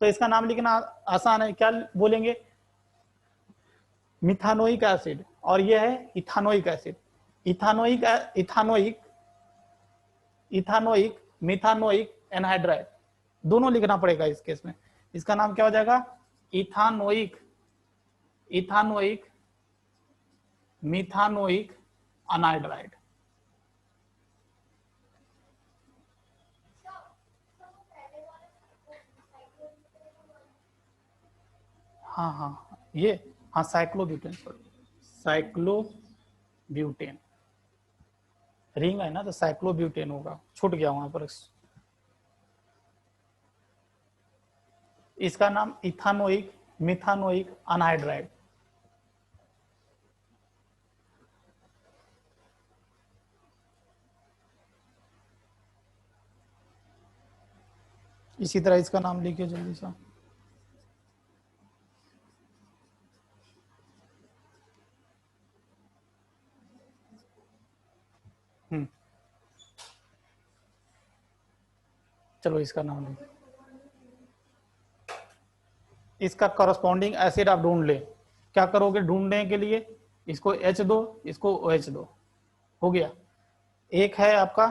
तो इसका नाम लिखना आसान है, क्या बोलेंगे? मिथानोइक एसिड, और ये है ethanoic acid. Ethanoic ethanoic ethanoic methanoic anhydride दोनों लिखना पड़ेगा इस केस में। इसका नाम क्या हो जाएगा? Ethanoic ethanoic methanoic anhydride. हाँ हाँ ये, हाँ साइक्लोब्यूटेन, सॉरी साइक्लोब्यूटेन, रिंग है ना तो साइक्लोब्यूटेन होगा, छूट गया वहां पर। इसका नाम इथानोइक मिथानोइक अनहाइड्राइड। इसी तरह इसका नाम लिखिए जल्दी से। चलो इसका नाम लिखिए। इसका करस्पॉन्डिंग एसिड आप ढूंढ ले। क्या करोगे ढूंढने के लिए? इसको H दो, इसको OH दो, हो गया। एक है आपका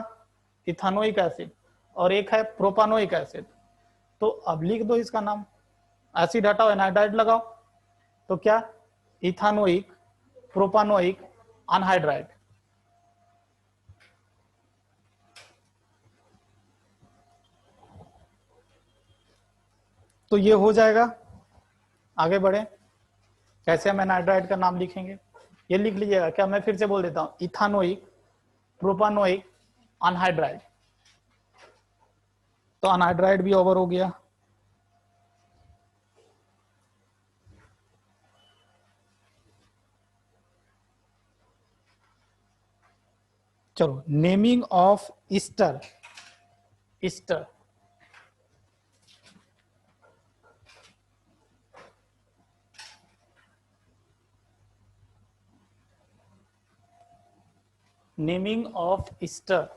इथानोइक एसिड और एक है प्रोपानोइक एसिड। तो अब लिख दो इसका नाम, एसिड हटाओ एनहाइड्राइड लगाओ, तो क्या? Ethanoic propanoic anhydride. तो ये हो जाएगा। आगे बढ़े, कैसे हम एनहाइड्राइड का नाम लिखेंगे ये लिख लीजिएगा। क्या मैं फिर से बोल देता हूं, इथानोइक प्रोपानोइक अनहाइड्राइड। तो अनहाइड्राइड भी ओवर हो गया। चलो naming of ester. Ester naming of ester.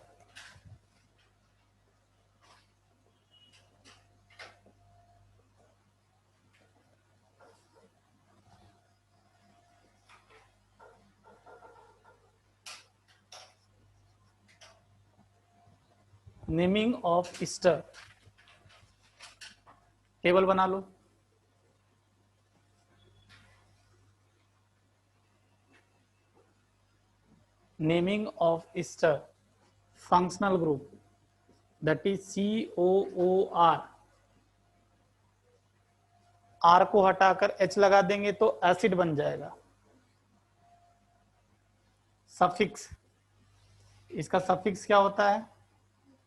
Naming of ester table बना लो। Naming of ester functional group that is COOR। R को हटाकर H लगा देंगे तो एसिड बन जाएगा। सफिक्स, इसका सफिक्स क्या होता है?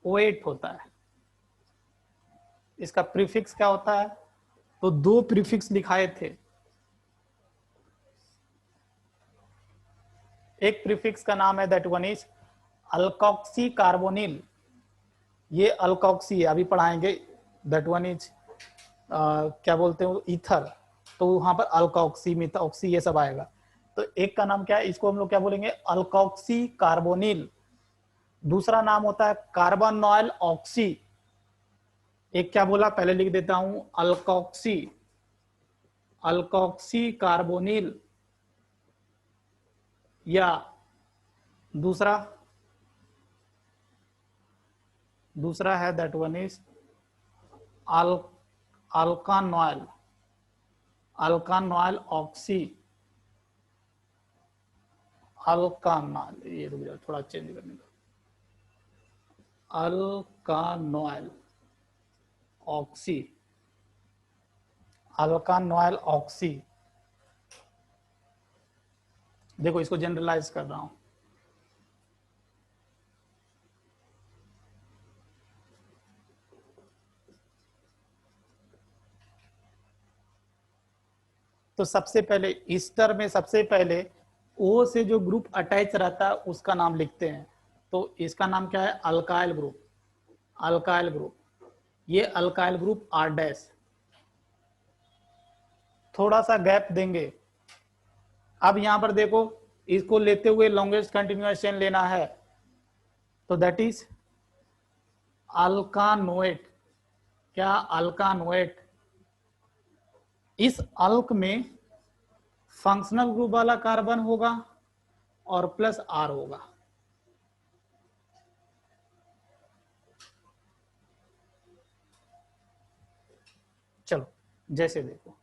OAT होता है। इसका प्रीफिक्स क्या होता है? तो दो प्रीफिक्स लिखाए थे। एक प्रीफिक्स का नाम है that one is alkoxy carbonyl. ये अल्कोक्सी है, अभी पढ़ाएंगे। दैट वन इज क्या बोलते हैं ईथर, तो वहां पर अल्कोक्सी मिथॉक्सी ये सब आएगा। तो एक का नाम क्या है, इसको हम लोग क्या बोलेंगे? Alkoxy carbonyl. दूसरा नाम होता है कार्बोनॉयल ऑक्सी। एक क्या बोला पहले लिख देता हूं, अल्कोक्सी अल्कोक्सी कार्बोनिल, या दूसरा है दैट वन इज अल्कानॉयल ऑक्सी अल्कानॉयल। ये रुक जाओ थोड़ा चेंज करने दो। अल्कानॉयल ऑक्सी अल्कानॉयल ऑक्सी। देखो इसको जनरलाइज कर रहा हूं। तो सबसे पहले ईस्टर में सबसे पहले O से जो ग्रुप अटैच रहता है उसका नाम लिखते हैं। तो इसका नाम क्या है? Alkyl group. अल्काइल ग्रुप, ये अल्काइल ग्रुप R'। थोड़ा सा गैप देंगे। अब यहां पर देखो, इसको लेते हुए लॉन्गेस्ट कंटिन्यूअस चेन लेना है, तो दैट इज अल्कानोएट। क्या? अल्कानोएट। इस अल्क में फंक्शनल ग्रुप वाला कार्बन होगा और प्लस R होगा। चलो जैसे देखो,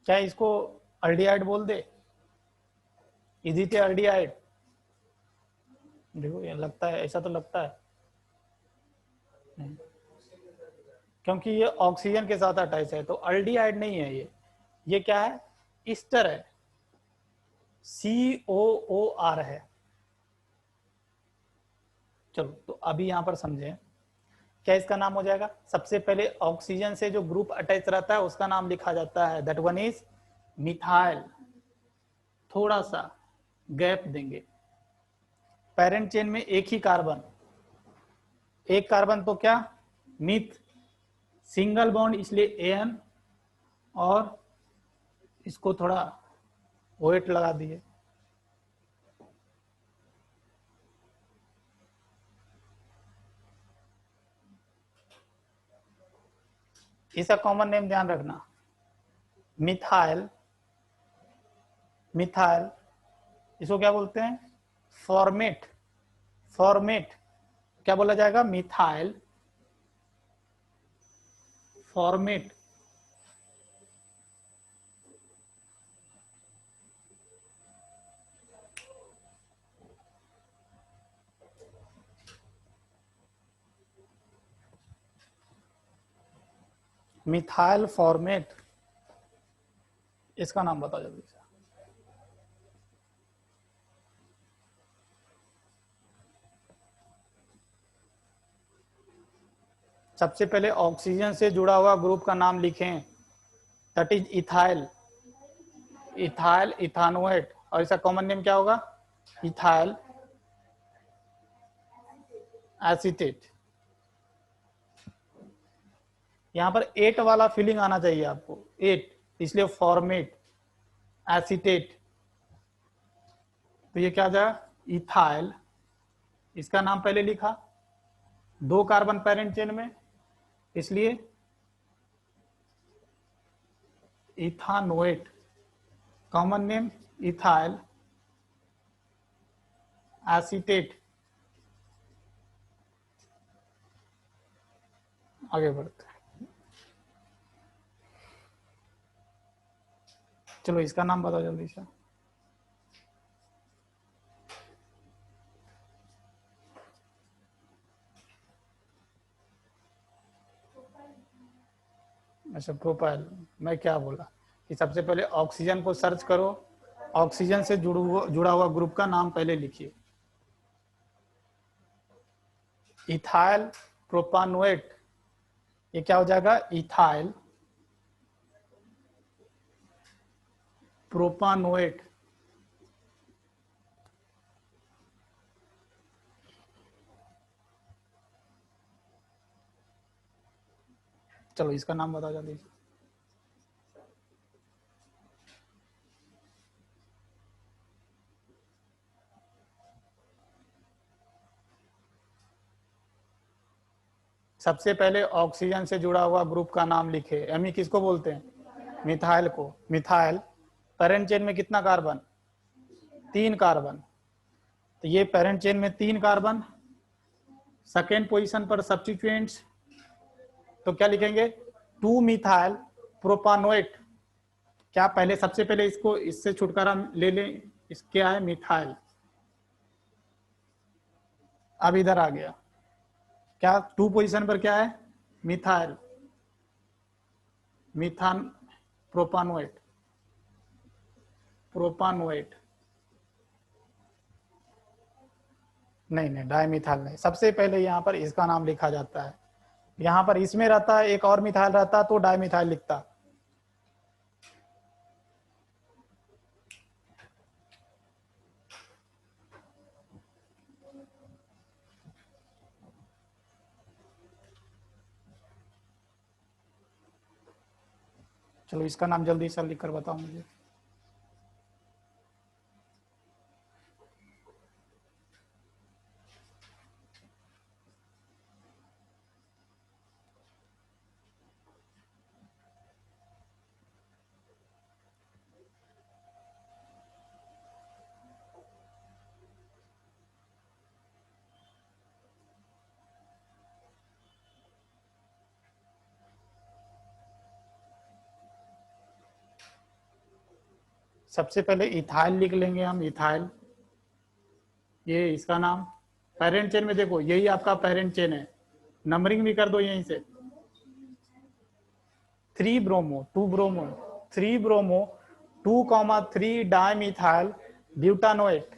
क्या इसको अर्डियाइड बोल दे? इजी थे अर्डियाइड। देखो ये लगता है, ऐसा तो लगता है नहीं, क्योंकि ये ऑक्सीजन के साथ अटैच है, तो अल्डिहाइड नहीं है ये क्या है? ईस्टर है, COOR है। चलो तो अभी यहां पर समझें, क्या इसका नाम हो जाएगा? सबसे पहले ऑक्सीजन से जो ग्रुप अटैच रहता है उसका नाम लिखा जाता है, दैट वन इज मिथाइल। थोड़ा सा गैप देंगे, पेरेंट चेन में एक ही कार्बन, एक कार्बन तो क्या मिथ, सिंगल बॉन्ड इसलिए AN, और इसको थोड़ा वेट लगा दिए। इसका कॉमन नेम ध्यान रखना, मिथाइल। मिथाइल इसको क्या बोलते हैं? फॉर्मेट। फॉर्मेट क्या बोला जाएगा? Methyl formate. मिथाइल फॉर्मेट, इसका नाम बताओ जल्दी से। सबसे पहले ऑक्सीजन से जुड़ा हुआ ग्रुप का नाम लिखें, दैट इज इथाइल। इथाइल इथानोएट, और इसका कॉमन नेम क्या होगा? Ethyl acetate. यहां पर 8 वाला फीलिंग आना चाहिए आपको, 8, इसलिए फॉर्मेट एसीटेट। तो ये क्या आ जाएगा? इथाइल, इसका नाम पहले लिखा, 2 कार्बन पेरेंट चेन में, इसलिए इथानोएट, कॉमन नेम इथाइल एसीटेट। आगे बढ़ते हैं, चलो इसका नाम बताओ जल्दी से। अच्छा प्रोपाइल, मैं क्या बोला कि सबसे पहले ऑक्सीजन को सर्च करो, ऑक्सीजन से जुड़ा हुआ ग्रुप का नाम पहले लिखिए। इथाइल प्रोपानोएट, ये क्या हो जाएगा? इथाइल प्रोपानोएट। चलो इसका नाम बताओ जल्दी से। सबसे पहले ऑक्सीजन से जुड़ा हुआ ग्रुप का नाम लिखे। एमी किसको बोलते हैं? मिथाइल को। मिथाइल पेरेंट चेन में कितना कार्बन? 3 कार्बन, तो ये पेरेंट चेन में 3 कार्बन। सेकेंड पोजीशन पर सब्स्टिट्यूएंट्स, तो क्या लिखेंगे? 2 मिथाइल प्रोपानोएट। क्या पहले सबसे पहले इसको इससे छुटकारा ले लें, इस क्या है? मिथाइल। अब इधर आ गया, क्या 2 पोजीशन पर क्या है? मिथाइल, मिथान प्रोपानोएट, प्रोपानोएट। नहीं नहीं, डाइमिथाइल नहीं, सबसे पहले यहाँ पर इसका नाम लिखा जाता है। यहाँ पर इसमें रहता है एक और मिथाइल रहता तो डाइमिथाइल लिखता। चलो इसका नाम जल्दी से लिख कर बताओ मुझे। सबसे पहले इथाइल लिख लेंगे हम, इथाइल, ये इसका नाम। पेरेंट चेन में देखो यही आपका पेरेंट चेन है, नंबरिंग भी कर दो यहीं से। 3 bromo 2 bromo 3 bromo 2,3 dimethyl butanoate,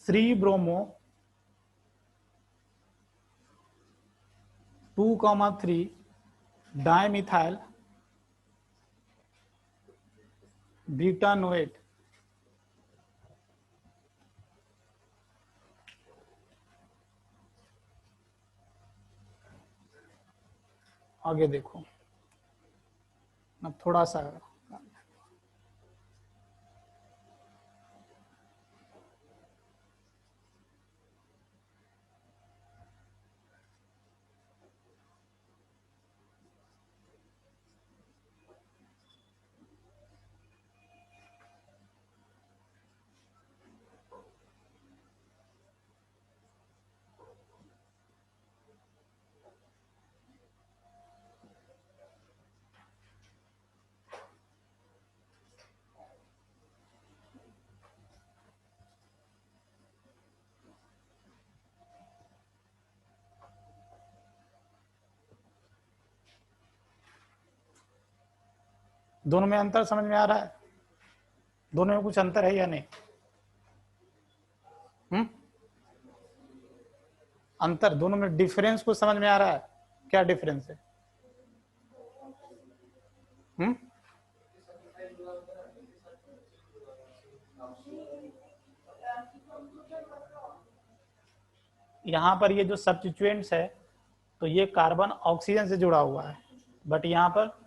3 bromo 2,3 dimethyl butanoate. आगे देखो, अब थोड़ा सा दोनों में अंतर समझ में आ रहा है? दोनों में कुछ अंतर है या नहीं? अंतर, दोनों में डिफरेंस कुछ समझ में आ रहा है? क्या डिफरेंस है? यहाँ पर ये जो सब्स्टिट्यूएंट्स है तो ये कार्बन ऑक्सीजन से जुड़ा हुआ है, बट यहाँ पर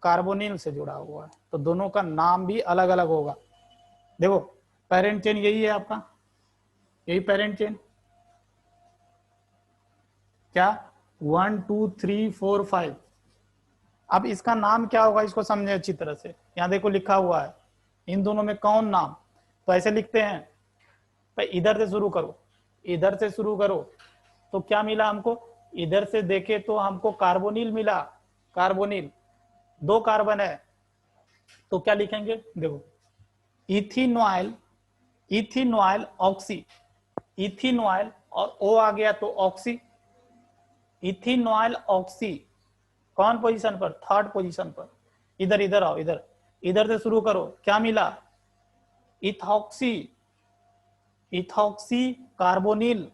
कार्बोनिल से जुड़ा हुआ है, तो दोनों का नाम भी अलग अलग होगा। देखो पेरेंट चेन यही है आपका, यही पेरेंट चेन, क्या 1 2 3 4 5। अब इसका नाम क्या होगा इसको समझे अच्छी तरह से। यहाँ देखो लिखा हुआ है इन दोनों में कौन नाम, तो ऐसे लिखते हैं, भाई इधर से शुरू करो, इधर से शुरू करो, तो क्या मिला हमको, इधर से देखे तो हमको कार्बोनिल मिला, कार्बोनिल 2 कार्बन है, तो क्या लिखेंगे, देखो इथिनॉइल, इथिनॉइल ऑक्सी, इथिनॉइल और ओ आ गया तो ऑक्सी, इथिनॉइल ऑक्सी कौन पोजीशन पर, 3rd पोजीशन पर। इधर इधर आओ, इधर इधर से शुरू करो, क्या मिला, इथॉक्सी, इथॉक्सी कार्बोनिल,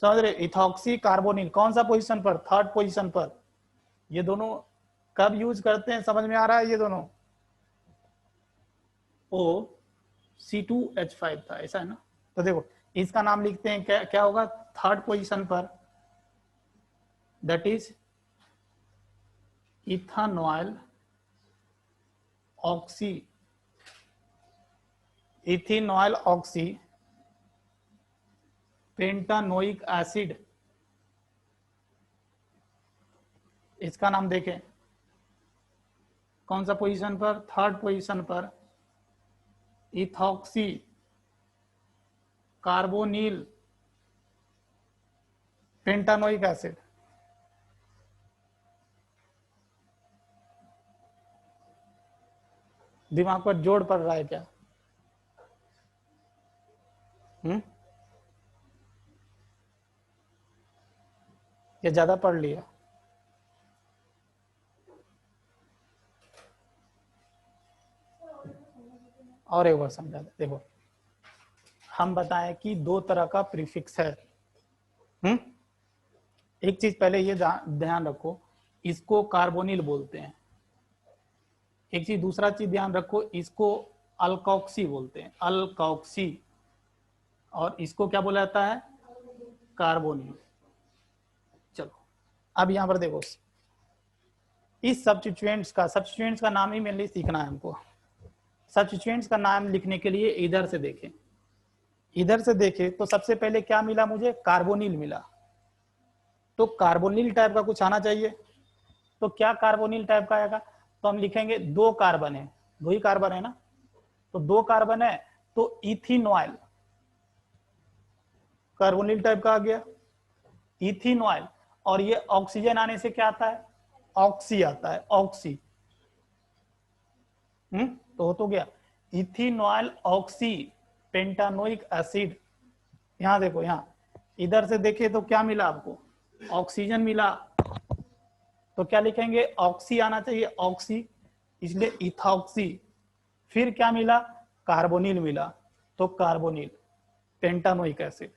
समझ रहे, इथॉक्सी कार्बोनिल कौन सा पोजीशन पर, 3rd पोजीशन पर। ये दोनों कब यूज करते हैं समझ में आ रहा है, ये दोनों O C2H5 था, ऐसा है ना। तो देखो इसका नाम लिखते हैं, क्या क्या होगा 3rd पोजीशन पर, that is ethanoyl oxy, ethanoyl oxy pentanoic acid, इसका नाम देखें कौन सा पोजीशन पर, 3rd पोजीशन पर, इथॉक्सी कार्बोनिल पेंटानोइक एसिड। दिमाग पर जोड़ पड़ रहा है क्या? या ज्यादा पढ़ लिया? और एक बार समझा दे, देखो हम बताएं कि 2 तरह का प्रीफिक्स है। एक चीज पहले ये ध्यान रखो, इसको कार्बोनिल बोलते हैं। एक चीज, दूसरा चीज ध्यान रखो, इसको अल्कोक्सी बोलते हैं, अल्कोक्सी, और इसको क्या बोला जाता है, कार्बोनिल। चलो अब यहां पर देखो, इस सब्स्टिट्यूएंट्स का नाम ही मेनली सीखना है हमको। सब्स्टिट्यूएंट्स का नाम लिखने के लिए इधर से देखें, इधर से देखें तो सबसे पहले क्या मिला मुझे, कार्बोनिल मिला, तो कार्बोनिल टाइप का कुछ आना चाहिए। तो क्या कार्बोनिल टाइप का आएगा, तो हम लिखेंगे 2 कार्बन है, 2 ही कार्बन है ना, तो 2 कार्बन है तो इथिनॉइल, कार्बोनिल टाइप का आ गया इथिनॉइल, और ये ऑक्सीजन आने से क्या आता है, ऑक्सी आता है, ऑक्सी। तो हो तो गया इथेनॉल ऑक्सी पेंटानोइक एसिड। यहां देखो, यहां इधर से देखे तो क्या मिला आपको, ऑक्सीजन मिला, तो क्या लिखेंगे, ऑक्सी आना चाहिए, ऑक्सी, इसलिए इथॉक्सी। फिर क्या मिला, कार्बोनिल मिला, तो कार्बोनिल पेंटानोइक एसिड।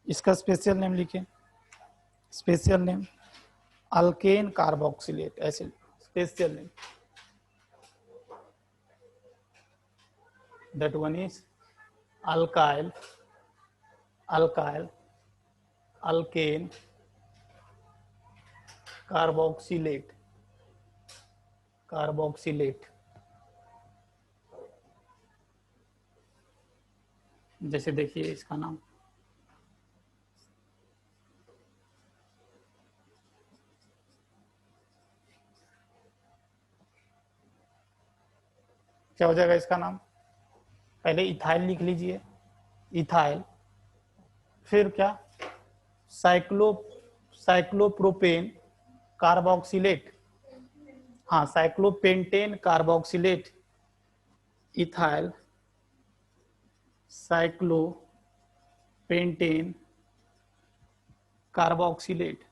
इसका स्पेशल नेम लिखें, special name alkane carboxylate acid, special name, that one is alkyl, alkyl alkane carboxylate, carboxylate। जैसे देखिए इसका नाम, क्या हो जाएगा इसका नाम, पहले इथाइल लिख लीजिए, इथाइल, फिर क्या, साइक्लो साइक्लोप्रोपेन कार्बोक्सिलेट, हाँ cyclopentane carboxylate, ethyl cyclopentane carboxylate.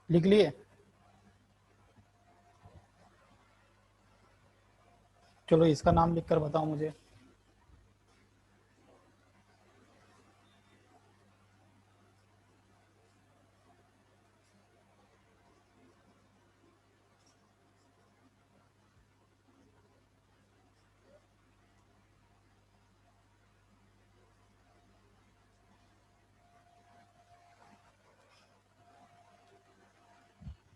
लिख लिए, चलो इसका नाम लिखकर बताओ मुझे।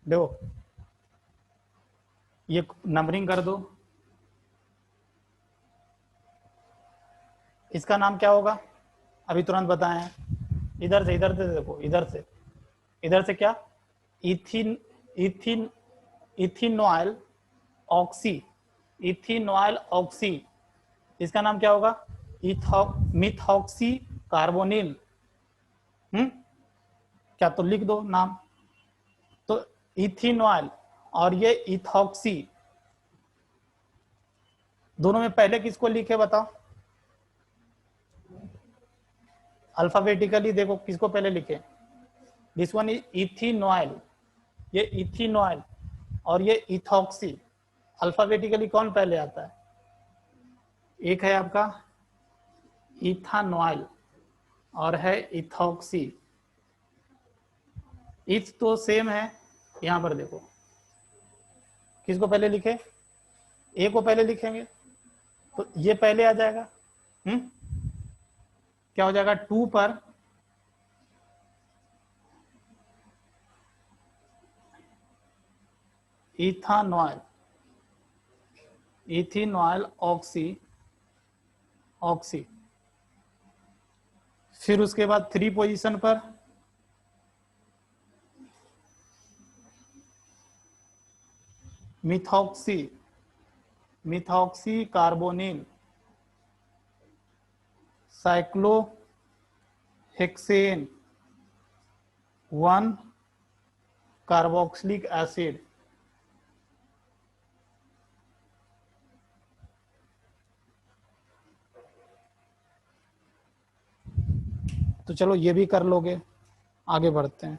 देखो ये नंबरिंग कर दो, इसका नाम क्या होगा, अभी तुरंत बताएं, इधर से देखो, इधर से क्या, इथिन इथिन इथिनॉयल ऑक्सी, इथिनॉयल ऑक्सी, इसका नाम क्या होगा, मिथॉक्सी कार्बोनिल। क्या, तो लिख दो नाम, तो इथिनॉयल और ये इथॉक्सी, दोनों में पहले किसको लिखे बताओ, अल्फाबेटिकली देखो किसको पहले लिखे, दिस वन इज इथिनॉयल, ये इथिनॉयल और ये इथॉक्सी, अल्फाबेटिकली कौन पहले आता है, एक है आपका इथानॉयल और है इथॉक्सी, इथ तो सेम है, यहां पर देखो किसको पहले लिखे, ए को पहले लिखेंगे, तो ये पहले आ जाएगा, क्या हो जाएगा, 2 पर इथानॉयल, इथिनॉयल ऑक्सी, ऑक्सी, फिर उसके बाद 3 पोजीशन पर methoxy, methoxy carbonyl, cyclohexane 1 carboxylic acid. तो चलो ये भी कर लोगे, आगे बढ़ते हैं,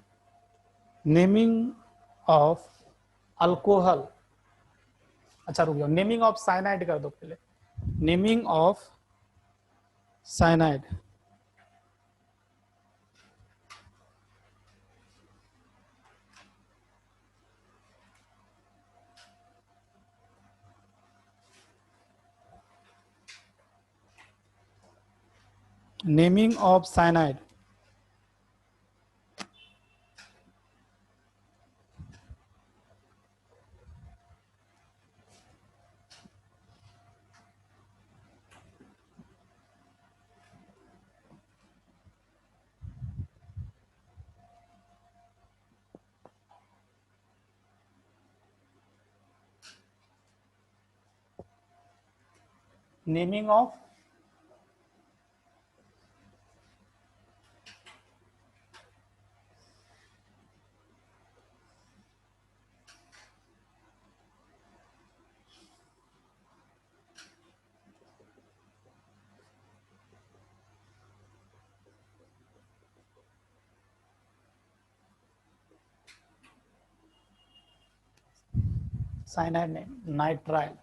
नेमिंग ऑफ अल्कोहल, अच्छा रुक जाओ, नेमिंग ऑफ साइनाइड कर दो पहले, naming of cyanide, naming of cyanide. Naming of cyanide name nitrile.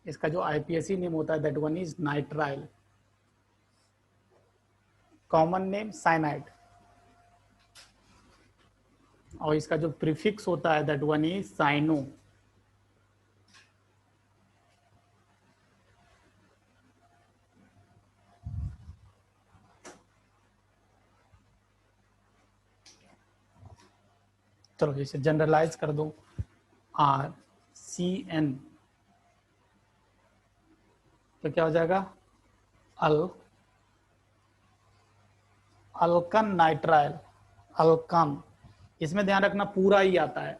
इसका जो आईपीएससी नेम होता है that one is nitrile. Common name cyanide. और इसका जो प्रीफिक्स होता है दैट वन इज साइनो। चलो इसे जनरलाइज कर दो, आर सी एन, तो क्या हो जाएगा अल अल्कन नाइट्राइल। अल्कन, इसमें ध्यान रखना पूरा ही आता है।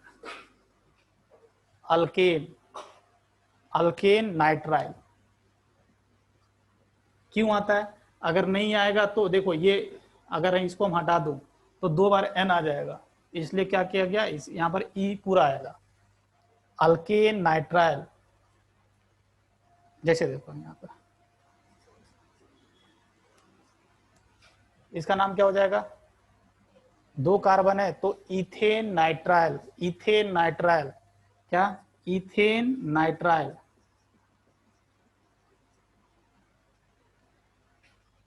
Alkane, alkane nitrile. क्यों आता है? अगर नहीं आएगा तो देखो ये, अगर इसको हम हटा दूं तो 2 बार एन आ जाएगा, इसलिए क्या किया गया, इस यहां पर ई पूरा आएगा। Alkane nitrile. जैसे देखो यहां पर इसका नाम क्या हो जाएगा, 2 कार्बन है तो इथेन नाइट्राइल। इथेन नाइट्राइल, क्या, इथेन नाइट्राइल।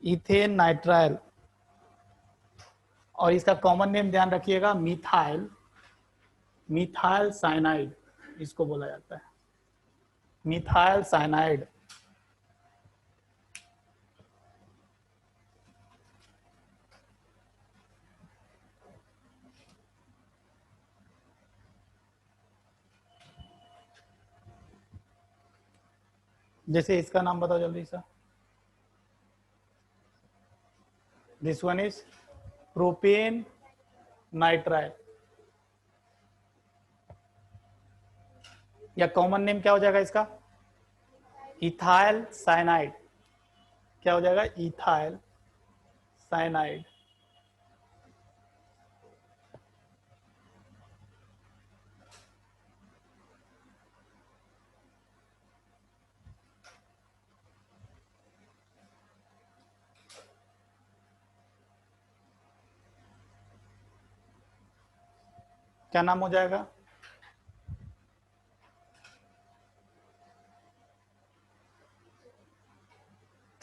Ethane nitrile. और इसका कॉमन नेम ध्यान रखिएगा, मिथाइल, मिथाइल साइनाइड इसको बोला जाता है। Methyl cyanide. जैसे इसका नाम बताओ जल्दी सा। This one is propane nitrile. या कॉमन नेम क्या हो जाएगा इसका, इथाइल साइनाइड। क्या हो जाएगा, इथाइल साइनाइड। क्या नाम हो जाएगा,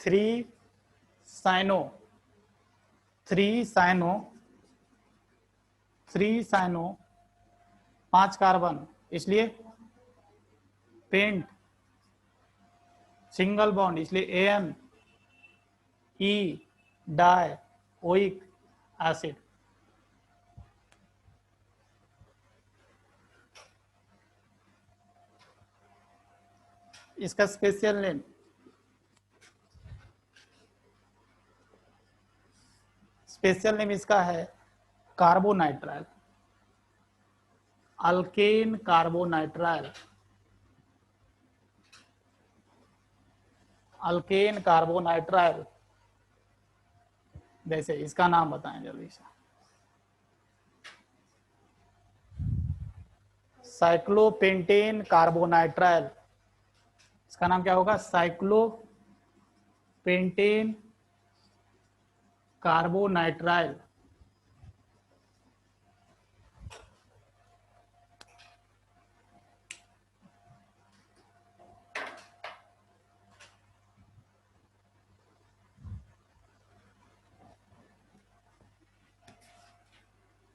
3 साइनो, 3 साइनो, 3 साइनो, 5 कार्बन, इसलिए पेंट, सिंगल बॉन्ड इसलिए ane E di oic acid. इसका स्पेशल नेम, स्पेशल नेम इसका है carbonitrile. Alkane carbonitrile. Alkane carbonitrile. जैसे इसका नाम बताएं जल्दी से, साइक्लोपेंटेन कार्बोनाइट्राइल। इसका नाम क्या होगा, साइक्लोपेंटेन कार्बोनाइट्राइल।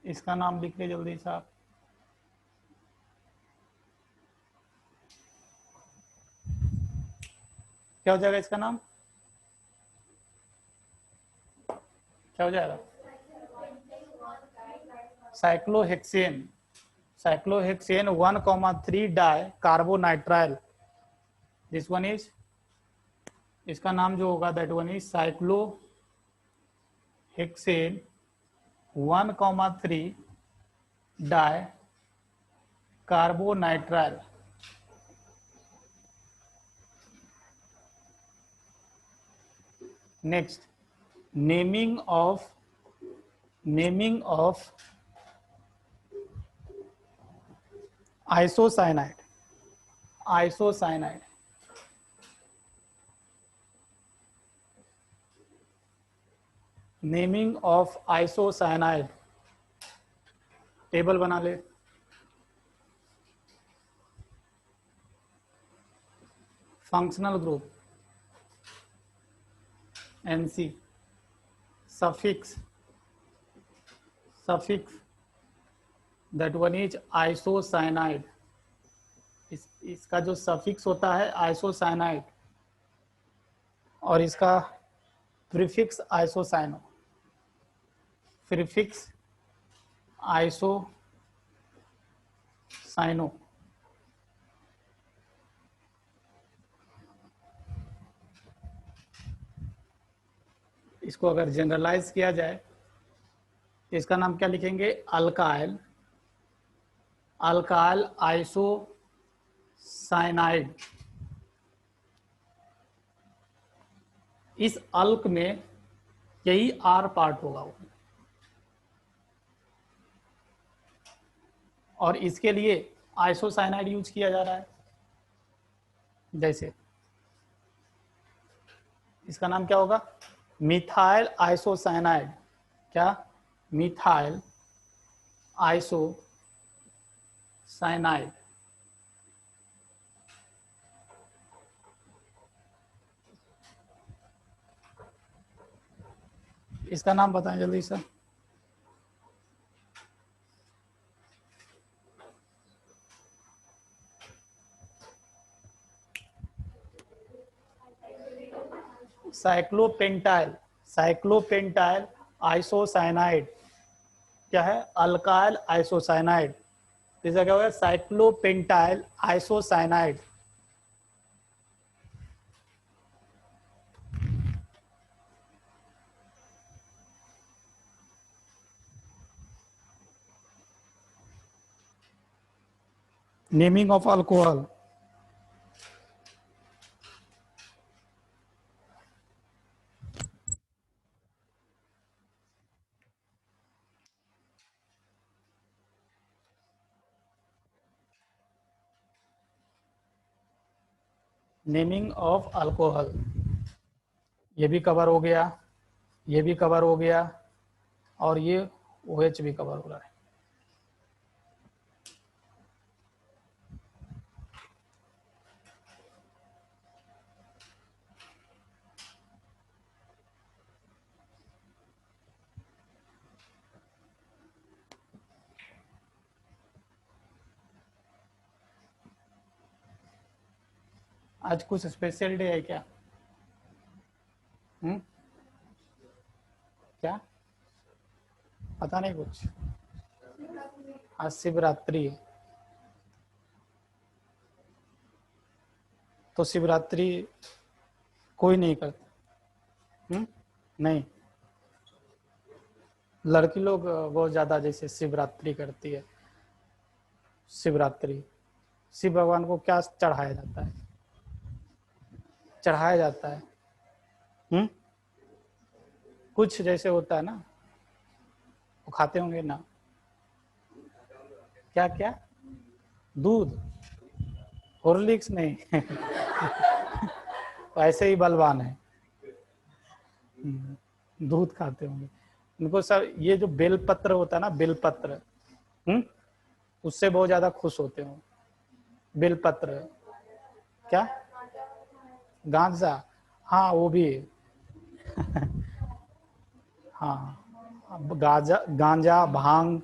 इसका नाम लिख ले जल्दी से आप, क्या हो जाएगा इसका नाम, क्या हो जाएगा? Cyclohexane, cyclohexane 1,3 di carbonitrile, this one is, इसका नाम जो होगा that one is cyclohexane 1,3 di carbonitrile. Next, naming of isocyanide, isocyanide, naming of isocyanide, table बना ले। Functional group NC, suffix that one is isocyanide, इसका जो सफिक्स होता है आइसोसाइनाइड और इसका प्रीफिक्स आइसोसाइनो, प्रीफिक्स आइसोसाइनो। इसको अगर जनरलाइज किया जाए तो इसका नाम क्या लिखेंगे? Alkyl, alkyl isocyanide. इस अल्क में यही R पार्ट होगा और इसके लिए आइसोसाइनाइड यूज किया जा रहा है। जैसे इसका नाम क्या होगा? Methyl isocyanide. क्या? Methyl isocyanide. इसका नाम बताएं जल्दी से। साइक्लोपेंटाइल, साइक्लोपेंटाइल आइसोसाइनाइड क्या है? Alkyl isocyanide. इसका क्या होगा? Cyclopentyl isocyanide. Naming of alcohol, naming of alcohol, ये भी कवर हो गया, ये भी कवर हो गया और ये OH भी कवर हो रहा है। आज कुछ स्पेशल डे है क्या? क्या पता नहीं कुछ? आज शिवरात्रि है। तो शिवरात्रि कोई नहीं करता? नहीं, लड़की लोग बहुत ज्यादा जैसे शिवरात्रि करती है। शिवरात्रि शिव भगवान को क्या चढ़ाया जाता है? चढ़ाया जाता है कुछ जैसे होता है ना, वो खाते होंगे ना। क्या क्या? दूध, हॉर्लिक्स नहीं ऐसे ही बलवान है। दूध खाते होंगे उनको सब। ये जो बेलपत्र होता है ना, बेलपत्र, उससे बहुत ज्यादा खुश होते हो। बेलपत्र, क्या? गांजा, हाँ वो भी हाँ, गांजा, गांजा, भांग।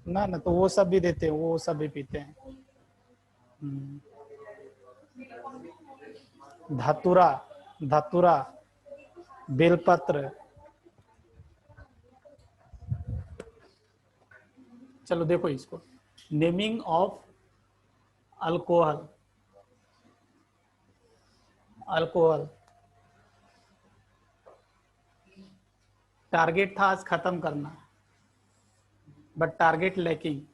ना ना, तो वो सब भी देते हैं, वो सब भी पीते हैं। धतुरा, धतुरा, बेलपत्र। चलो देखो इसको, naming of alcohol, alcohol. Target था आज खत्म करना, बट टारगेट लैकिंग।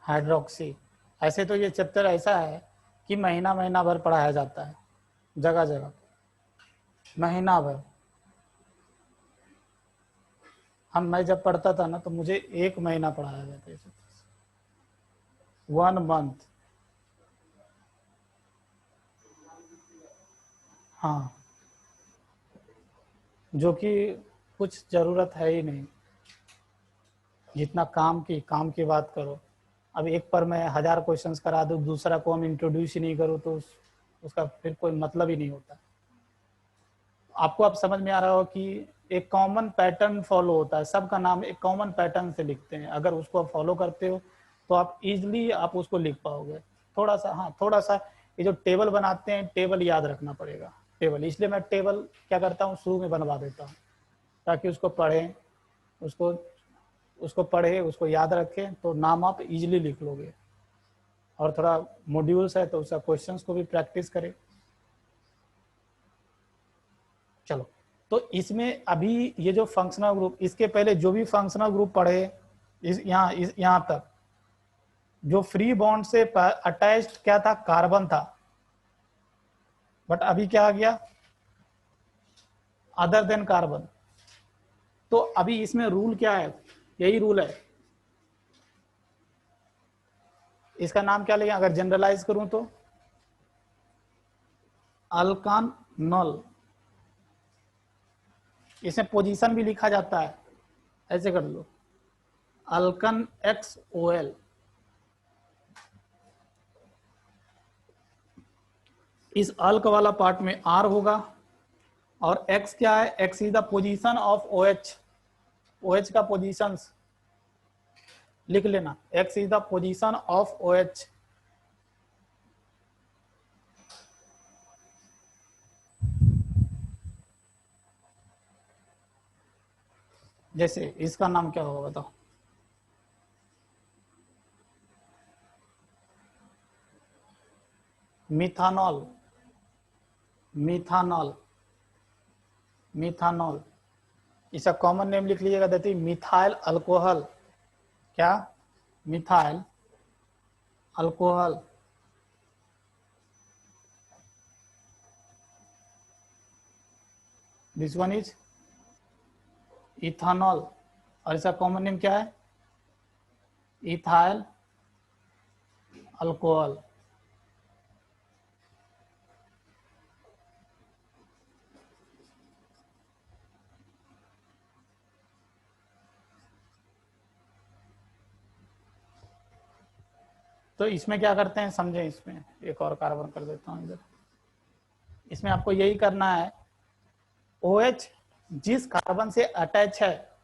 हाइड्रोक्सी। ऐसे तो ये चैप्टर ऐसा है कि महीना महीना भर पढ़ाया जाता है, जगह जगह, महीना भर। मैं जब पढ़ता था ना तो मुझे 1 महीना पढ़ाया जाता है, 1 मंथ। हाँ, जो कि कुछ ज़रूरत है ही नहीं, जितना काम की बात करो। अब एक पर मैं 1000 क्वेश्चंस करा दूँ, दूसरा को हम इंट्रोड्यूस ही नहीं करो तो उसका फिर कोई मतलब ही नहीं होता। आपको अब समझ में आ रहा हो कि एक कॉमन पैटर्न फॉलो होता है, सबका नाम एक कॉमन पैटर्न से लिखते हैं। अगर उसको आप फॉलो करते हो तो आप इजीली आप उसको लिख पाओगे। थोड़ा सा, हाँ थोड़ा सा, ये जो टेबल बनाते हैं, टेबल याद रखना पड़ेगा। टेबल इसलिए मैं टेबल क्या करता हूँ, शुरू में बनवा देता हूँ, ताकि उसको पढ़ें, उसको पढ़े, उसको याद रखें, तो नाम आप इजीली लिख लोगे। और थोड़ा मॉड्यूल्स है तो उसका क्वेश्चंस को भी प्रैक्टिस करें। चलो, तो इसमें अभी ये जो फंक्शनल ग्रुप, इसके पहले जो भी फंक्शनल ग्रुप पढ़े यहाँ तक, जो फ्री बॉन्ड से अटैच्ड क्या था, कार्बन था। बट अभी क्या आ गया, अदर देन कार्बन। तो अभी इसमें रूल क्या है, यही रूल है। इसका नाम क्या लेंगे अगर जनरलाइज करूं तो, अल्कान नल। इसमें पोजीशन भी लिखा जाता है, ऐसे कर लो, अल्कन XOL। इस अल्क वाला पार्ट में R होगा, और X क्या है, X is the position of OH। OH का पोजीशंस लिख लेना, X is the position of OH। जैसे इसका नाम क्या होगा बताओ, मिथानॉल, मिथानॉल, मिथानॉल। इसका कॉमन नेम लिख लीजिएगा, देती मिथाइल अल्कोहल। क्या, methyl alcohol. This one is ethanol, और इसका कॉमन नेम क्या है, इथाइल अल्कोहल। तो इसमें क्या करते हैं समझे, इसमें एक और कार्बन कर देता हूँ इधर। इसमें आपको यही करना है, OH जिस कार्बन से अटैच है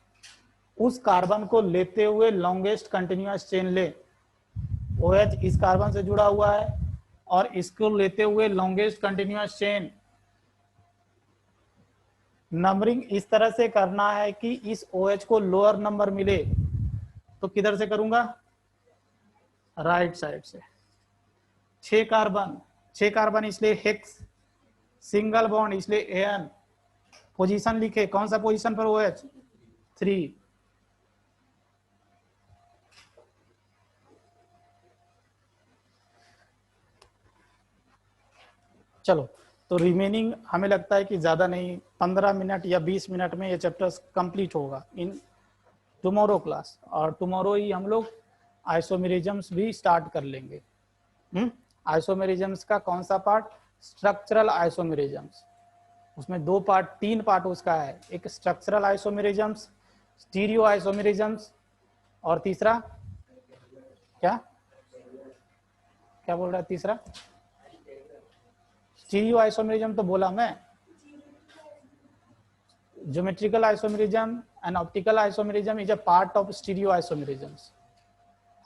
उस कार्बन को लेते हुए लॉन्गेस्ट कंटिन्यूअस चेन ले। OH इस कार्बन से जुड़ा हुआ है और इसको लेते हुए लॉन्गेस्ट कंटिन्यूअस चेन। नंबरिंग इस तरह से करना है कि इस OH को लोअर नंबर मिले, तो किधर से करूंगा, राइट साइड से। 6 कार्बन इसलिए हेक्स, सिंगल बॉन्ड इसलिए AN। पोजीशन लिखे, कौन सा पोजीशन पर OH, 3। चलो, तो रिमेनिंग हमें लगता है कि ज़्यादा नहीं, 15 मिनट या 20 मिनट में ये चैप्टर कंप्लीट होगा इन टुमारो क्लास। और टुमारो ही हम लोग आइसोमेरिज्म्स भी स्टार्ट कर लेंगे। आइसोमेरिज्म्स का कौन सा पार्ट, स्ट्रक्चरल आइसोमेरिज्म्स। उसमें दो पार्ट, तीन पार्ट उसका है, एक स्ट्रक्चरल आइसोमेरिज्म्स, स्टीरियो आइसोमेरिज्म्स, और तीसरा क्या क्या बोल रहा है तीसरा? स्टीरियो आइसोमेरिज्म तो बोला मैं, geometrical isomerism and optical isomerism is a part of stereoisomerisms.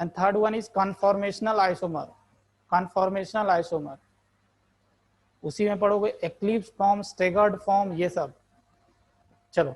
And third one is conformational isomer. Conformational isomer उसी में पढ़ोगे, एक्लिप्स फॉर्म, स्टेगर्ड फॉर्म, ये सब। चलो